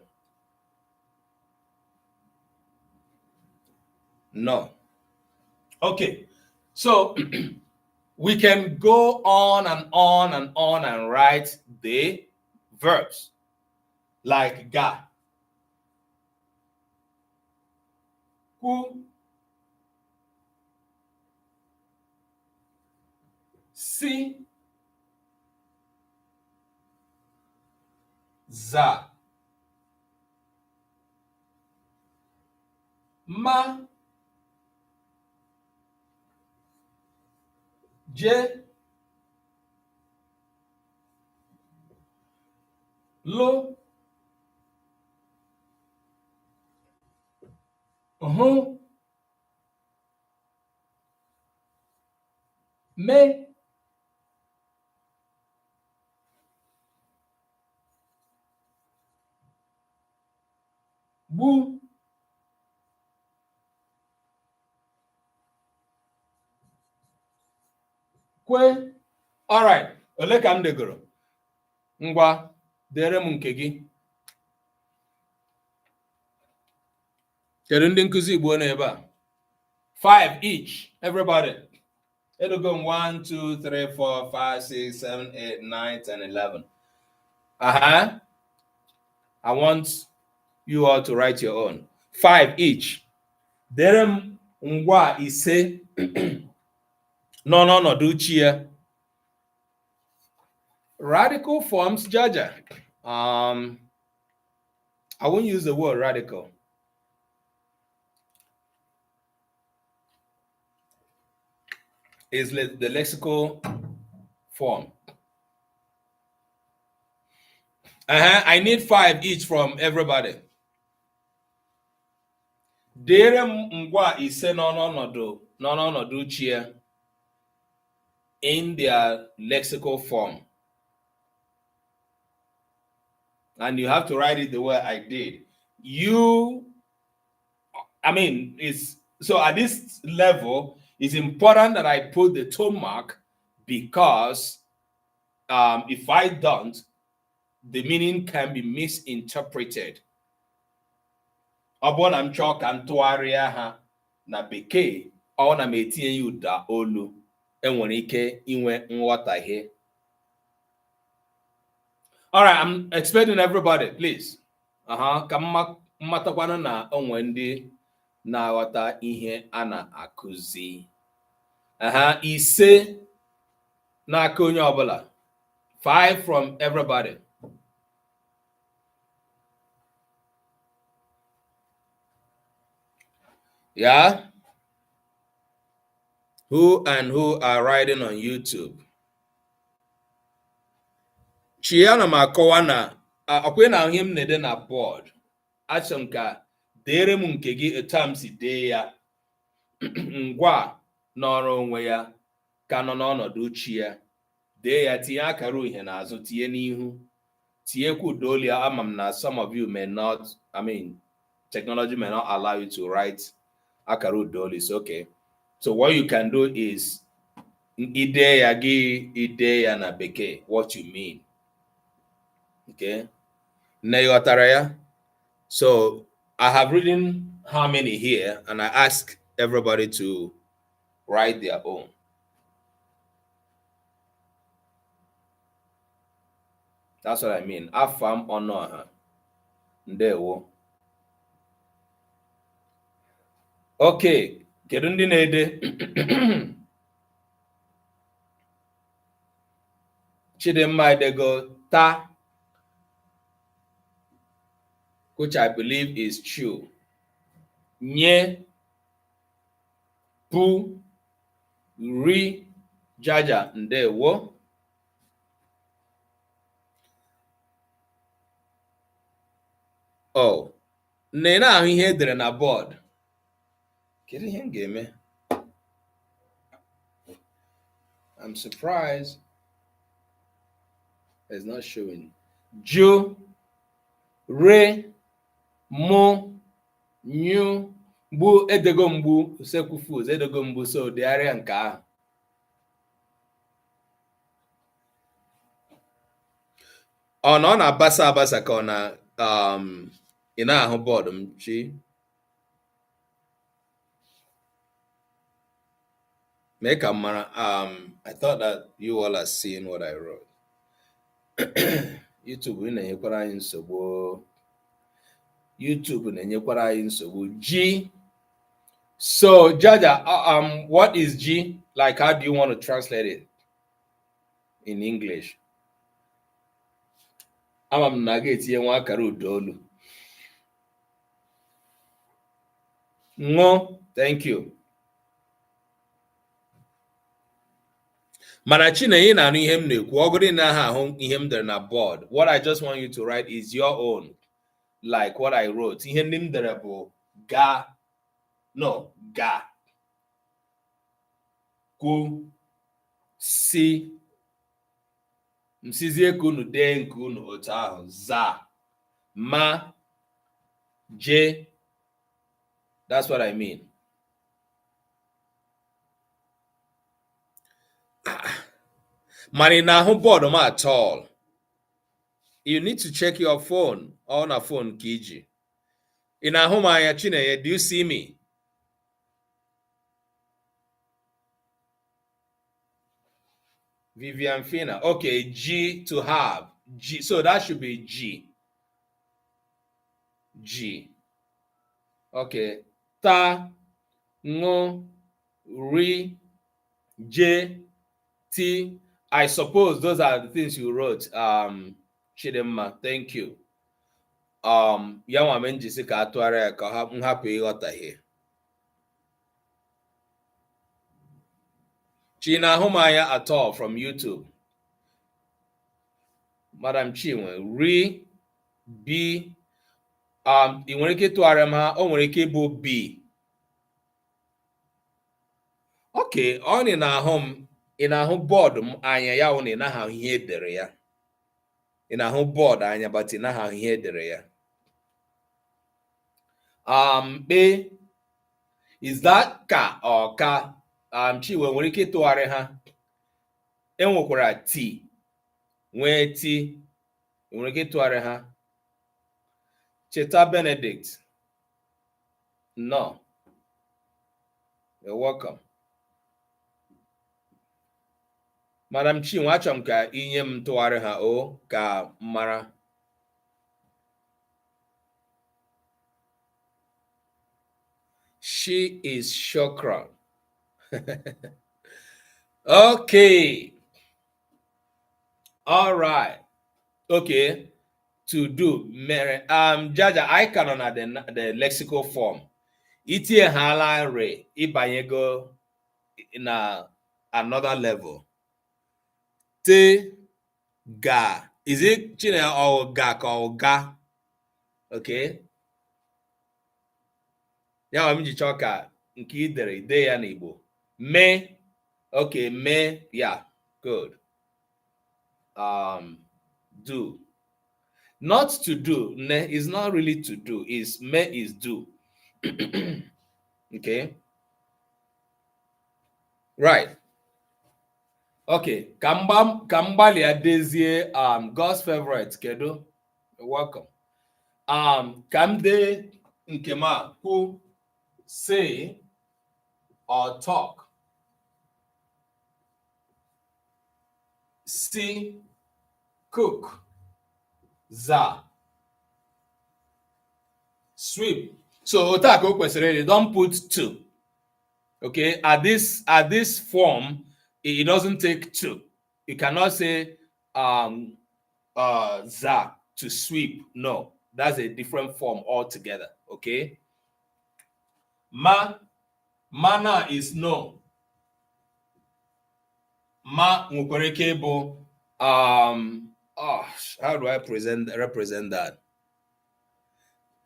No. Okay. So we can go on and on and on and write the verbs like ga, ku, si, za, ma, je, lo, hu, me, bu, kwe. All right. Ole ka m degoro. Ngwa, dere m nke gị. Kedu ndị nkụzi Igbo nọ ebe a? 5 each, everybody. It'll go 1, 2, 3, 4, 5, 6, 7, 8, 9, 10, 11. Uh-huh. I want you all to write your own. 5 each. Dere m ngwa ise nọ n'ọnọdụ chi ya. Radical forms, Jaja. I won't use the word radical. It's the lexical form. I need 5 each from everybody. Dere m ngwa ise nọ n'ọnọdụ chi ya in their lexical form. And you have to write it the way I did. It's so at this level, it's important that I put the tone mark because if I don't, the meaning can be misinterpreted. Ọ bụrụ na m chọọ ka m tụgharịa ha na Bekee, ọ na m etinye ya ụda olu, enwere ike inwe nghọtahie. All right, I'm expecting everybody, please. Ka mmatakwana na onwe ndị na-aghọta ihe a na-akụzi. Ise n'aka onye ọbụla. 5 from everybody. Yeah? Who are writing on YouTube? Chiana m akọwa na akwe na ihe m na-ede na board. Achọ m ka dere m nke gị etu m si dee ya. Ngwa n'ọrụ onwe ya ka nọ n'ọnọdụ chi ya. Dee ya, tinye akara uhie n'azụ, tinye n'ihu. Tinyekwa ụda olu ya. Ama m na some of you may not, technology may not allow you to write akara ụda olu. It's okay. So what you can do is ide ya gị ide ya na Bekee what you mean. Okay. Nne ghọtara ya? So I have written how many here, and I ask everybody to write their own. That's what I mean. Afam honor. Ndewo. Okay. Kedu ndị na-ede? Chidimma edego ta, which I believe is true. Nye, pu, ri, Jaja, ndewo. Oh, nne ahụ ihe edere na board. Kedu ihe m ga-eme? I'm surprised it's not showing. Ju, re, mu, nyu, bu edego mgbu usekwufu edego mgbu, so degharịa nke ahụ. Ọ na ọ na-abasa abasa ka ọ na ị na-ahụ bọọdụ m chi? Make a man. I thought that you all are seeing what I wrote. YouTube na-enyekwara anyị nsogbu. YouTube na-enyekwara anyị nsogbu. G. So, Jaja, what is G? Like, how do you want to translate it in English? I'm na ga-etinye nwa akara ụdaolu. Ngo, thank you. Mana Chinenye na-anụ ihe m na-ekwu, ọ gụrụ na ha ahụ ihe m dere na board. What I just want you to write is your own, like what I wrote. Ihe ndị m dere bụ ga, no, ga, kwu, si, msizie ka unu dee nke unu otu ahụ, za, ma, je. That's what I mean. Money na home board at all. You need to check your phone on a phone, Kiji. In a home, do you see me? Vivian Fina. Okay, G to have. G. So that should be G. G. Okay. Ta, ngo, ri, J, T. I suppose those are the things you wrote. Chidemma, thank you. Yanwa menjisi ka atụgharị ka ha nhapụ ịghọtahie. China Humaya at all from YouTube. Madam Chinwe, ri, B, ị nwere ike ịtụgharị m ha, o nwere ike ịbụ B. Okay, ọ nị na-ahụ m, ị na-ahụ bọọdụ m anya ya hụ na ị naghị ahụ ihe edere ya. Ị na-ahụ bọọdụ anya, but ị naghị ahụ ihe edere ya. B, is that ka or ka? Chinwe nwere ike ịtụgharị ha. Enwekwara T, nwee T, nwere ike ịtụgharị ha. Cheta Benedict. No. You're welcome. Madam Chinwe, achọrọ m ka inye m tụgharị ha o ka mara. She is Shokra. Okay. All right. Okay. To do. Jaja, I can on the lexical form. Itie hala re ibanyego in another level. Te ga. Is it chine or ga or ga? Okay. Ya wa mji choka nke idere ide ya n'Igbo. Me. Okay, me. Yeah. Good. Do. Not to do. Ne is not really to do. Is me is do. Okay. Right. Okay. Kambali adezie God's favorite kedo. You're welcome. Kamde nkema who say or talk. See, cook. Za. Sweep. So otako kwesịrị, don't put two. Okay, at this form, it doesn't take two. You cannot say za to sweep. No, that's a different form altogether. Okay. Mana is no. Ma nwekwara ike bụ how do I represent that?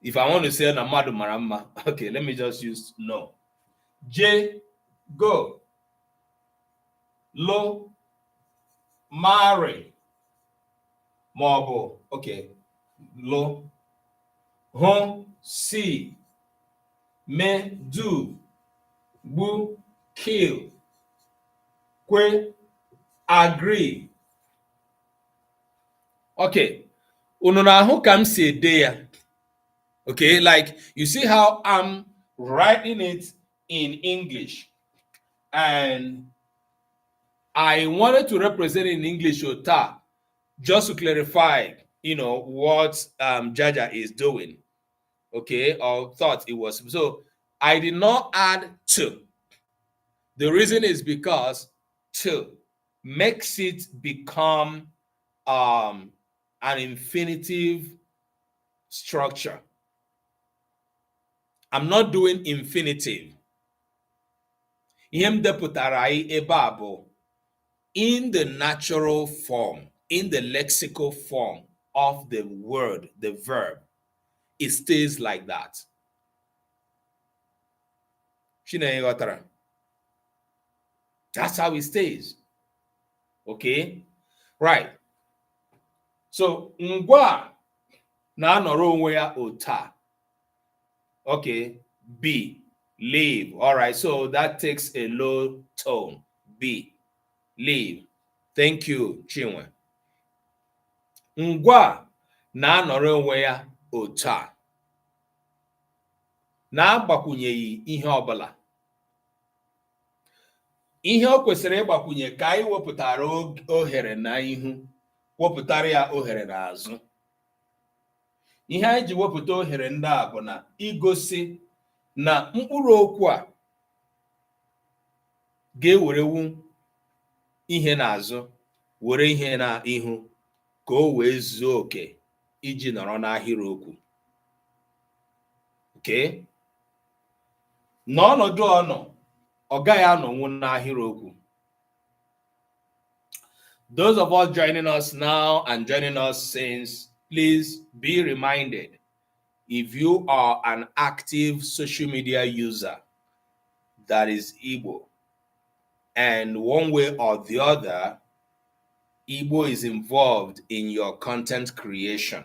If I want to say na mmadụ mara mma, okay, let me just use no. J, go. Lo, marry. Maọbụ, okay, lo. Hụ, see. Me, do. Gbu, kill. Kwe, agree. Okay. Unu na-ahụ ka m si ede ya. Okay, like you see how I'm writing it in English. And I wanted to represent in English ota, just to clarify, what Jaja is doing. Okay, or thought it was. So I did not add to. The reason is because to makes it become an infinitive structure. I'm not doing infinitive. Ihe m depụtara anyị ebe a bụ in the natural form, in the lexical form of the word, the verb. It stays like that. That's how it stays. Okay? Right. So, ngwa na-anọrọ onwe ya ota. Okay. B. Leave. All right. So, that takes a low tone. B. Leave. Thank you, Chinwe. Ngwa na-anọrọ onwe ya ota. Na-agbakwunyeghị ihe ọbụla. Ihe o kwesịrị ịgbakwunye ka anyị wepụtara ohere na ihu, wepụtara ya ohere n'azụ. Ihe anyị ji wepụta ohere ndị a bụ na igosi na mkpụrụ okwu a ga-ewerewu ihe n'azụ, were ihe n'ihu ka o wee zuo oke iji nọrọ n'ahịrịokwu. Okay? N'ọnọdụ ọnọ, ọ gaghị anọnwu n'ahịrịokwu. Those of us joining us now and joining us since, please be reminded, if you are an active social media user that is Igbo, and one way or the other, Igbo is involved in your content creation.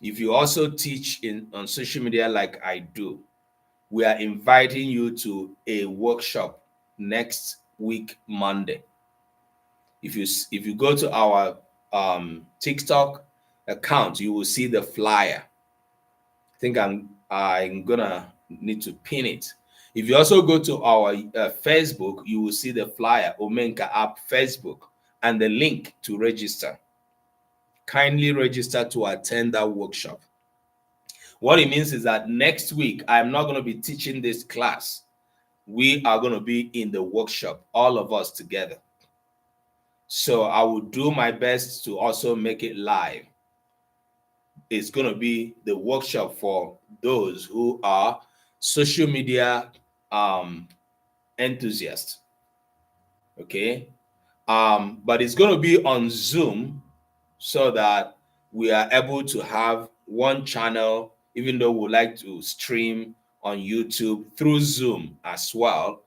If you also teach on social media like I do, we are inviting you to a workshop next week, Monday. If you go to our TikTok account, you will see the flyer. I think I'm gonna need to pin it. If you also go to our Facebook, you will see the flyer, Omenka app Facebook, and the link to register. Kindly register to attend that workshop. What it means is that next week, I'm not going to be teaching this class. We are going to be in the workshop, all of us together. So I will do my best to also make it live. It's going to be the workshop for those who are social media enthusiasts. Okay? But it's going to be on Zoom so that we are able to have one channel, even though we like to stream on YouTube through Zoom as well,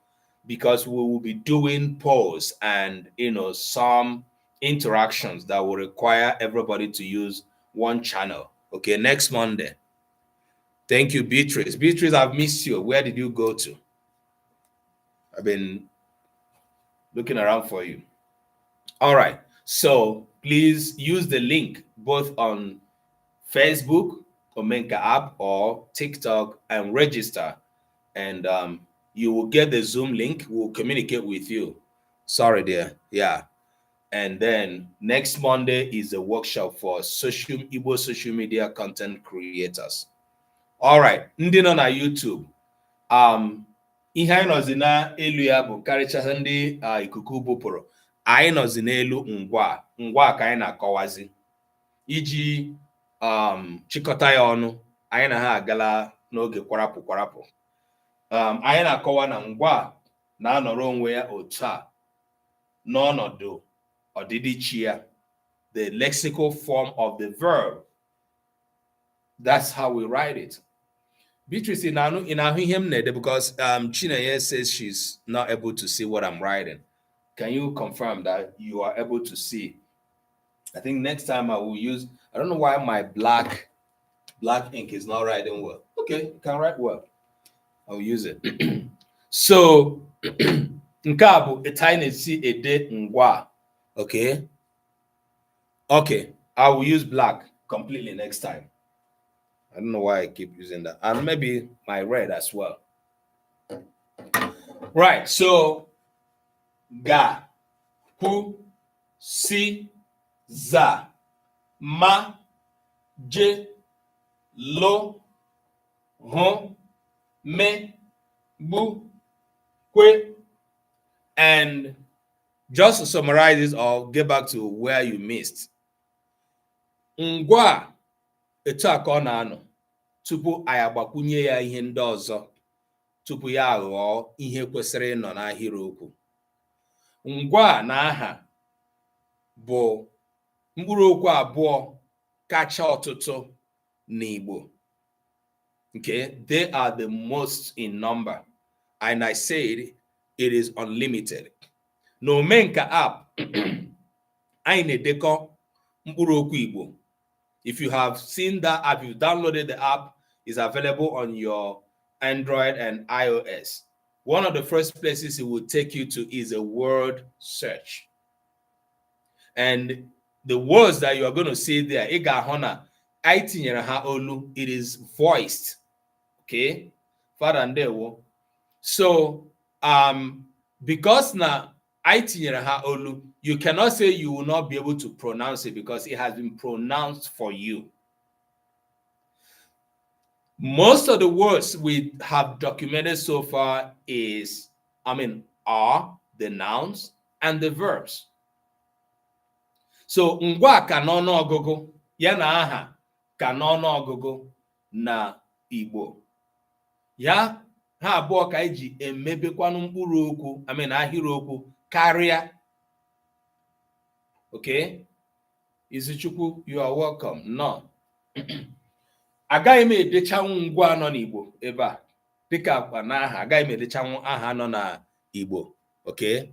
because we will be doing polls and some interactions that will require everybody to use one channel. Okay, next Monday. Thank you, Beatrice. Beatrice, I've missed you. Where did you go to? I've been looking around for you. All right. So please use the link both on Facebook, Omenka app, or TikTok and register. And you will get the Zoom link. We'll communicate with you. Sorry, dear. Yeah. And then next Monday is a workshop for Igbo social media content creators. All right. Ndị nọ na YouTube. Ihe anyị nọzi na elu ya bụ karịchasị ndị ikuku bupụrụ. Anyị nọzi n'elu ngwa ka anyị na-akọwazi iji chịkọta ya ọnụ. Anyị na ha agala n'oge kwarapụ. Anyị na-akọwa na ngwa na-anọrọ onwe ya otu a n'ọnọdụ ọdịdịchi ya, the lexical form of the verb. That's how we write it. Beatrice, in ahụ because Chineye says she's not able to see what I'm writing. Can you confirm that you are able to see? I think next time I will use, I don't know why my black ink is not writing well. Okay, you can write well. I'll use it. So, nke a bụ etu anyị na-esi ede ngwa. Okay? Okay, I will use black completely next time. I don't know why I keep using that. And maybe my red as well. Right. So ga, hu, si, za, ma, je, lo, hu, me, bu, kwe. And just to summarize this or get back to where you missed. Ngwa etu a ka ọ na-anọ tupu anyị agbakwunye ya ihe ndị ọzọ tupu ya aghọọ ihe kwesịrị ịnọ n'ahịrịokwu. Ngwa na aha bụ mkpụrụ okwu abụọ kacha ọtụtụ n'Igbo. Okay, they are the most in number, and I said it is unlimited. N'omenka app, anyị na-edekọ mkpụrụ okwu Igbo. If you have seen that app, you've downloaded the app, it's available on your Android and iOS. One of the first places it will take you to is a word search. And the words that you are going to see there, it is voiced. Okay? So, because now you cannot say you will not be able to pronounce it because it has been pronounced for you. Most of the words we have documented so far are the nouns and the verbs. So ngwa ka n'ọnụ ọgụgụ ya na aha ka n'ọnụ ọgụgụ na Igbo. Ya ha abụọ ka eji emebekwanụ mkpụrụ okwu, ahịrịokwu karịa. Okay? Izuchukwu, you are welcome. No. Agaghị m edechanwu ngwa nọ n'Igbo ebe a. Dịka akwa na aha, agaghị m edechanwu aha nọ na Igbo. Okay?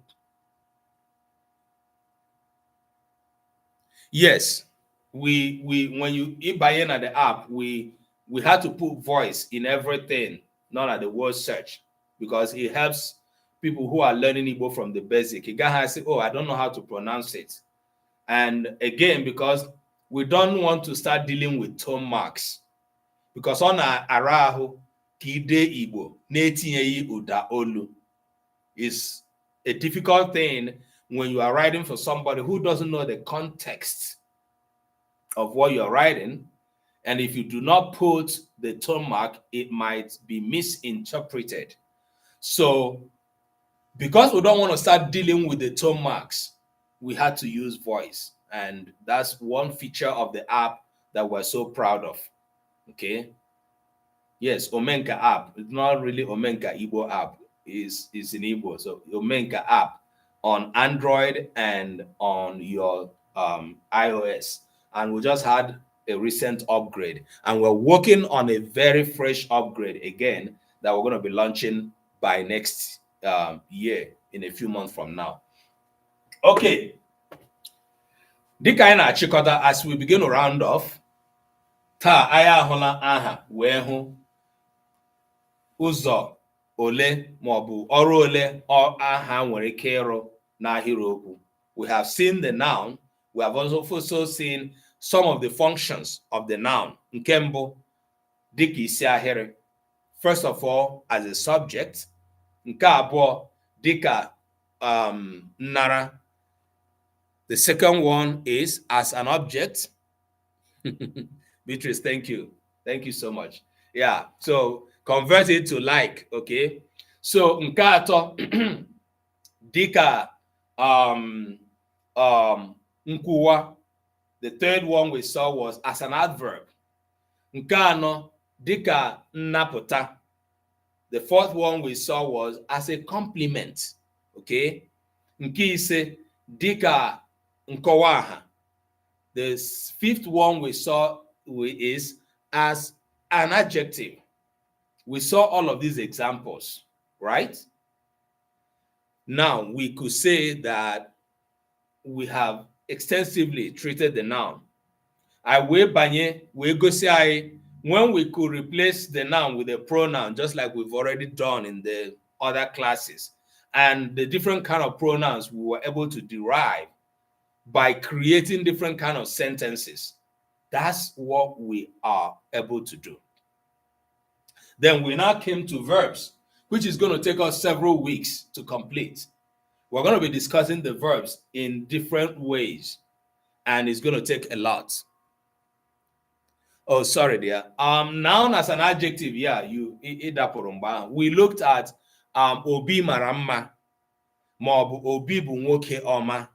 Yes, when you ịbanye na the app, we had to put voice in everything, not at the word search, because it helps people who are learning Igbo from the basic. You guys say, oh, I don't know how to pronounce it. And again, because we don't want to start dealing with tone marks, because on arahu kide Igbo netinyeyi uda olu is a difficult thing when you are writing for somebody who doesn't know the context of what you're writing. And if you do not put the tone mark, it might be misinterpreted. So because we don't want to start dealing with the tone marks, we had to use voice. And that's one feature of the app that we're so proud of. Okay. Yes, Omenka app. It's not really Omenka Igbo app. Is in Igbo. So Omenka app on Android and on your iOS. And we just had a recent upgrade. And we're working on a very fresh upgrade again that we're going to be launching by next year, in a few months from now. Okay. Dịka anyị na-achịkọta, as we begin to round off, taa anyị ahụla aha wee hụ ụzọ ole maọbụ ọrụ ole aha nwere ike ịrụ n'ahịrịokwu. We have seen the noun. We have also seen some of the functions of the noun. Nke mbụ, dịka isi ahịrị. First of all, as a subject. Nke abụọ, dịka nnara. The second one is as an object. Beatrice, thank you. Thank you so much. Yeah, so convert it to like, okay? So, nke atọ, dịka nkwuwa. The third one we saw was as an adverb. Nke anọ, dịka nnapụta. The fourth one we saw was as a compliment, okay? Nke ise, dịka nkọwa aha. The fifth one we saw is as an adjective. We saw all of these examples, right? Now, we could say that we have extensively treated the noun. I will banye, we go say when we could replace the noun with a pronoun, just like we've already done in the other classes, and the different kind of pronouns we were able to derive by creating different kind of sentences. That's what we are able to do. Then we now came to verbs. which is going to take us several weeks to complete. We're going to be discussing the verbs in different ways, and it's going to take a lot. Oh, sorry, dear. Noun as an adjective, yeah, we looked at obi maramma, maọbụ obi bụ nwoke ọma.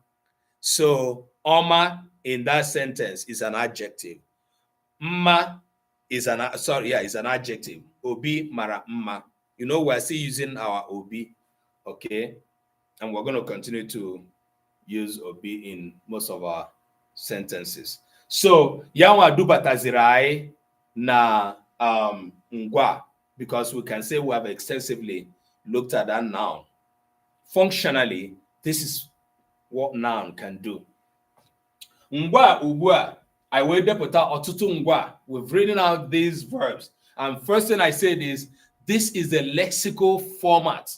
So ọma in that sentence is an adjective. Mma is an adjective. Obi mara mma. You know, we're still using our obi, okay? And we're going to continue to use obi in most of our sentences. So yanwa dubataziri na ngwa, because we can say we have extensively looked at that noun. Functionally, this is what noun can do. Ngwa ubua, I will deputa otutu ngwa. We've written out these verbs. And first thing I said is, this is the lexical format,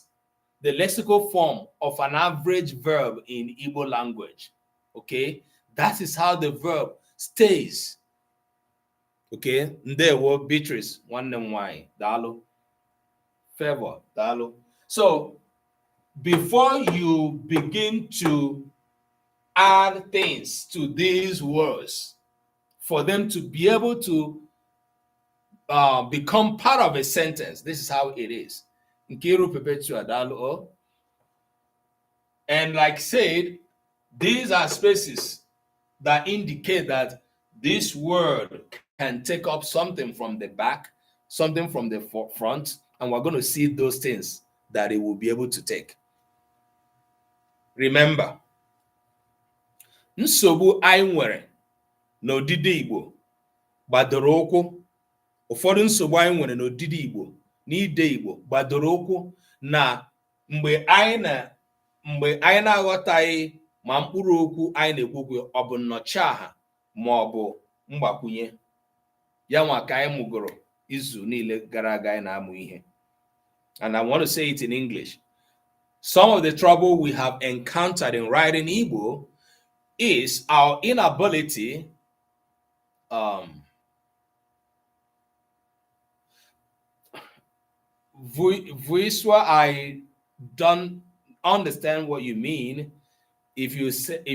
the lexical form of an average verb in Igbo language. Okay? That is how the verb stays. Okay? Ndewo, Beatrice, nwanne m nwanyị, daalụ. Favor, daalụ. So, before you begin to add things to these words, for them to be able to become part of a sentence, this is how it is. Nkiru perpetua, daalụ. And like said, these are spaces that indicate that this word can take up something from the back, something from the front, and we're going to see those things that it will be able to take. Remember, nsogbu anyị nwere n'odide Igbo gbadoro ụkwụ. Ụfọdụ nsogbu anyị nwere n'odide Igbo n'ide Igbo gbadoro ụkwụ na mgbe anyị na-aghọtaghị ma mkpụrụ okwu anyị na-ekwu ọ bụ nnọchiaha ma ọ bụ mgbakwunye. Ya nwa ka anyị mụgoro izu niile gara aga anyị na-amụ ihe. And I want to say it in English. Some of the trouble we have encountered in writing Igbo is our inability Vuiswa, I don't understand what you mean. If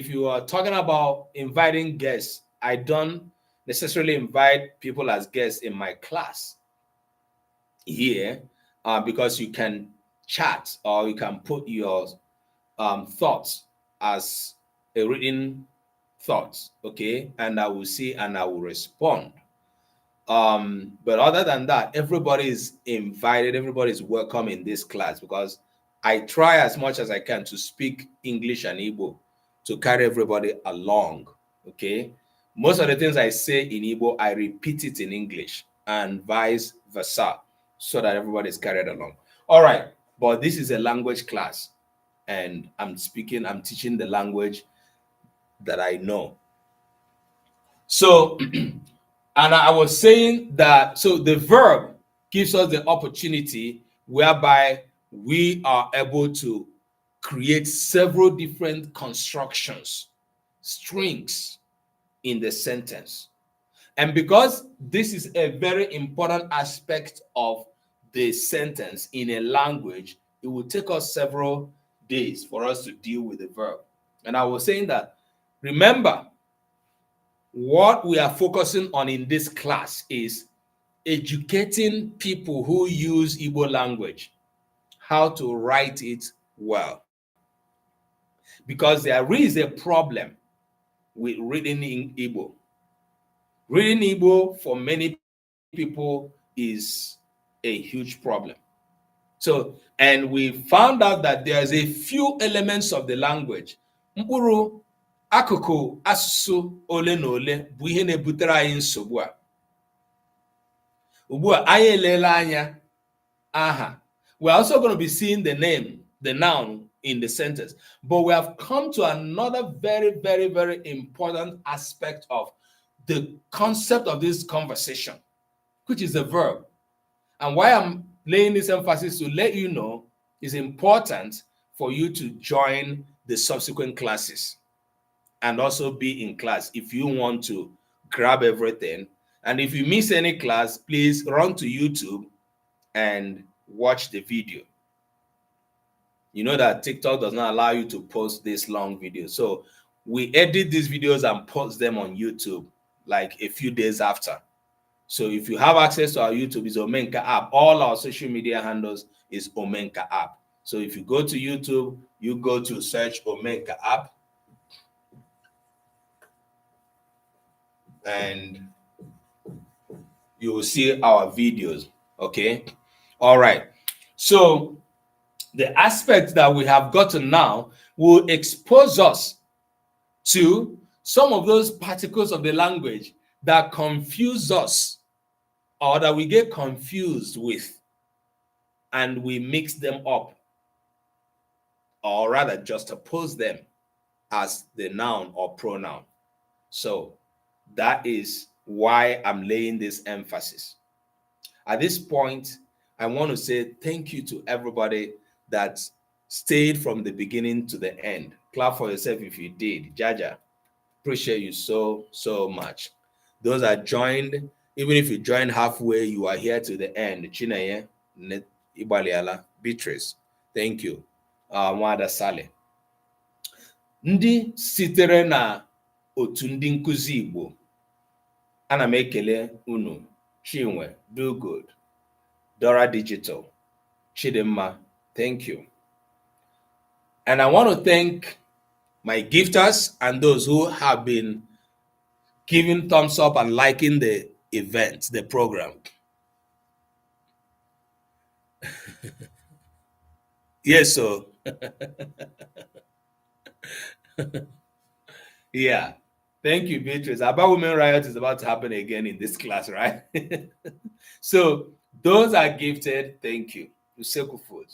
you are talking about inviting guests, I don't necessarily invite people as guests in my class here, because you can chat or you can put your thoughts as a written thoughts, okay, and I will see and I will respond. But other than that, everybody is invited, everybody is welcome in this class, because I try as much as I can to speak English and Igbo to carry everybody along, okay? Most of the things I say in Igbo, I repeat it in English and vice versa, so that everybody is carried along. All right, but this is a language class, and I'm teaching the language that I know. So, and I was saying that, so the verb gives us the opportunity whereby we are able to create several different constructions, strings in the sentence. And because this is a very important aspect of the sentence in a language, it will take us several days for us to deal with the verb. And I was saying that, remember, what we are focusing on in this class is educating people who use Igbo language how to write it well. Because there is a problem with reading in Igbo. Reading Igbo for many people is a huge problem. So, and we found out that there's a few elements of the language. Mkpụrụ akụkụ asụsụ ole na ole bụ ihe na-ebutere anyị nsogbu a. Ugbu a anyị elela anya aha. We're also going to be seeing the name, the noun in the sentence. But we have come to another very, very, very important aspect of the concept of this conversation, which is the verb. And why I'm laying this emphasis to let you know is important for you to join the subsequent classes and also be in class if you want to grab everything. And if you miss any class, please run to YouTube and watch the video. You know that TikTok does not allow you to post this long videos. So we edit these videos and post them on YouTube like a few days after. So if you have access to our YouTube, it's Omenka app. All our social media handles is Omenka app. So if you go to YouTube, you go to search Omenka app, and you will see our videos. Okay. All right. So the aspect that we have gotten now will expose us to some of those particles of the language that confuse us or that we get confused with, and we mix them up, or rather juxtapose them as the noun or pronoun. So that is why I'm laying this emphasis. At this point, I want to say thank you to everybody that stayed from the beginning to the end. Clap for yourself if you did. Jaja, appreciate you so, so much. Those that joined, even if you joined halfway, you are here to the end. Chineye, Ibaliala, Beatrice, thank you. Nwada Sale. Ndị sitere na otu ndị nkụzi Igbo, ana m ekele unu. Chinwe, do good. Dora Digital, Chidimma, thank you. And I want to thank my gifters and those who have been giving thumbs up and liking the event, the program. Yes, so yeah. Thank you, Beatrice. About Women Riot is about to happen again in this class, right? So those are gifted. Thank you. Useku Food.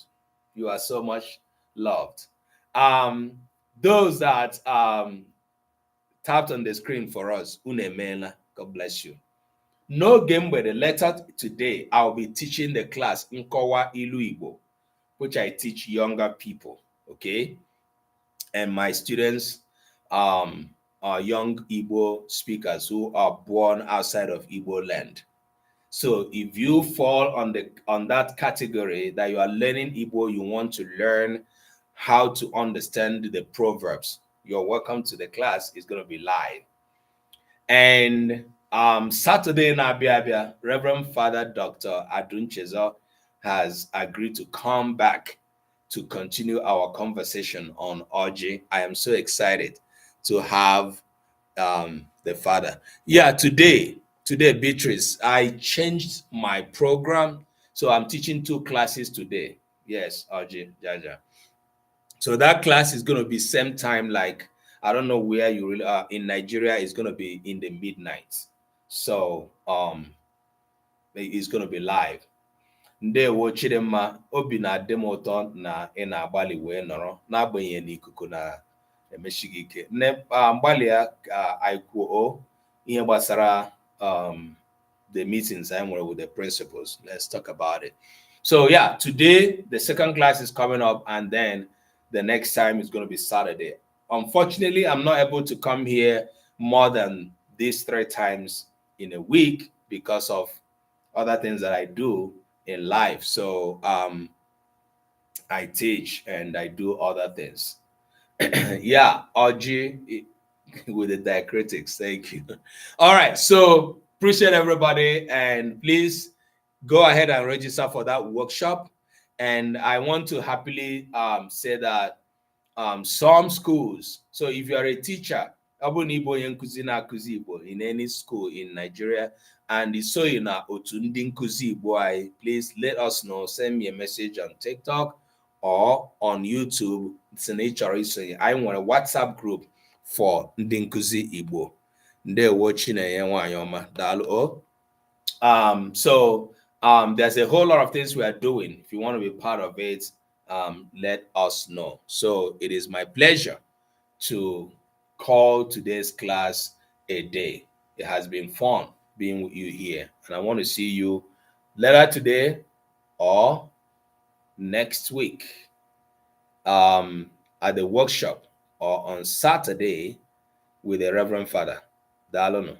You are so much loved. Those that tapped on the screen for us, Unemela, God bless you. No game with the letter today. I'll be teaching the class Nkowa Ilu Igbo, which I teach younger people. Okay. And my students are young Igbo speakers who are born outside of Igbo land. So if you fall on that category that you are learning Igbo, you want to learn how to understand the proverbs, you're welcome to the class. It's going to be live. And Saturday in Abia, Reverend Father Dr. Adun Chezo has agreed to come back to continue our conversation on Oji. I am so excited to have the father. Yeah, today, Beatrice, I changed my program. So I'm teaching 2 classes today. Yes, Oji, Jaja. So that class is going to be same time, like, I don't know where you really are. In Nigeria, it's going to be in the midnight. So it's going to be live. Ndewo Chidimma, obi na-adị m ụtọ na ị na-agbalị wee nọrọ n'agbanyeghị na ikuku na-emesighị ike. Mgbalị ya ka anyị kwuo ihe gbasara the meetings I were with the principals. Let's talk about it. So yeah, today the second class is coming up, and then the next time is going to be Saturday. Unfortunately, I'm not able to come here more than these 3 times in a week because of other things that I do in life. So I teach and I do other things. Yeah, Audrey with the diacritics. Thank you. All right, so appreciate everybody, and please go ahead and register for that workshop. And I want to happily say that some schools, so if you are a teacher in any school in Nigeria, and it's so in otu ndị nkuzi Igbo, please let us know. Send me a message on TikTok or on YouTube. It's an HRE. I want a WhatsApp group for ndị nkuzi Igbo. Ndewo Chinenye nwanyị ọma, daalụ. So there's a whole lot of things we are doing. If you want to be part of it, let us know. So it is my pleasure to call today's class a day. It has been fun being with you here, and I want to see you later today or next week at the workshop, or on Saturday with the Reverend Father. Dalono.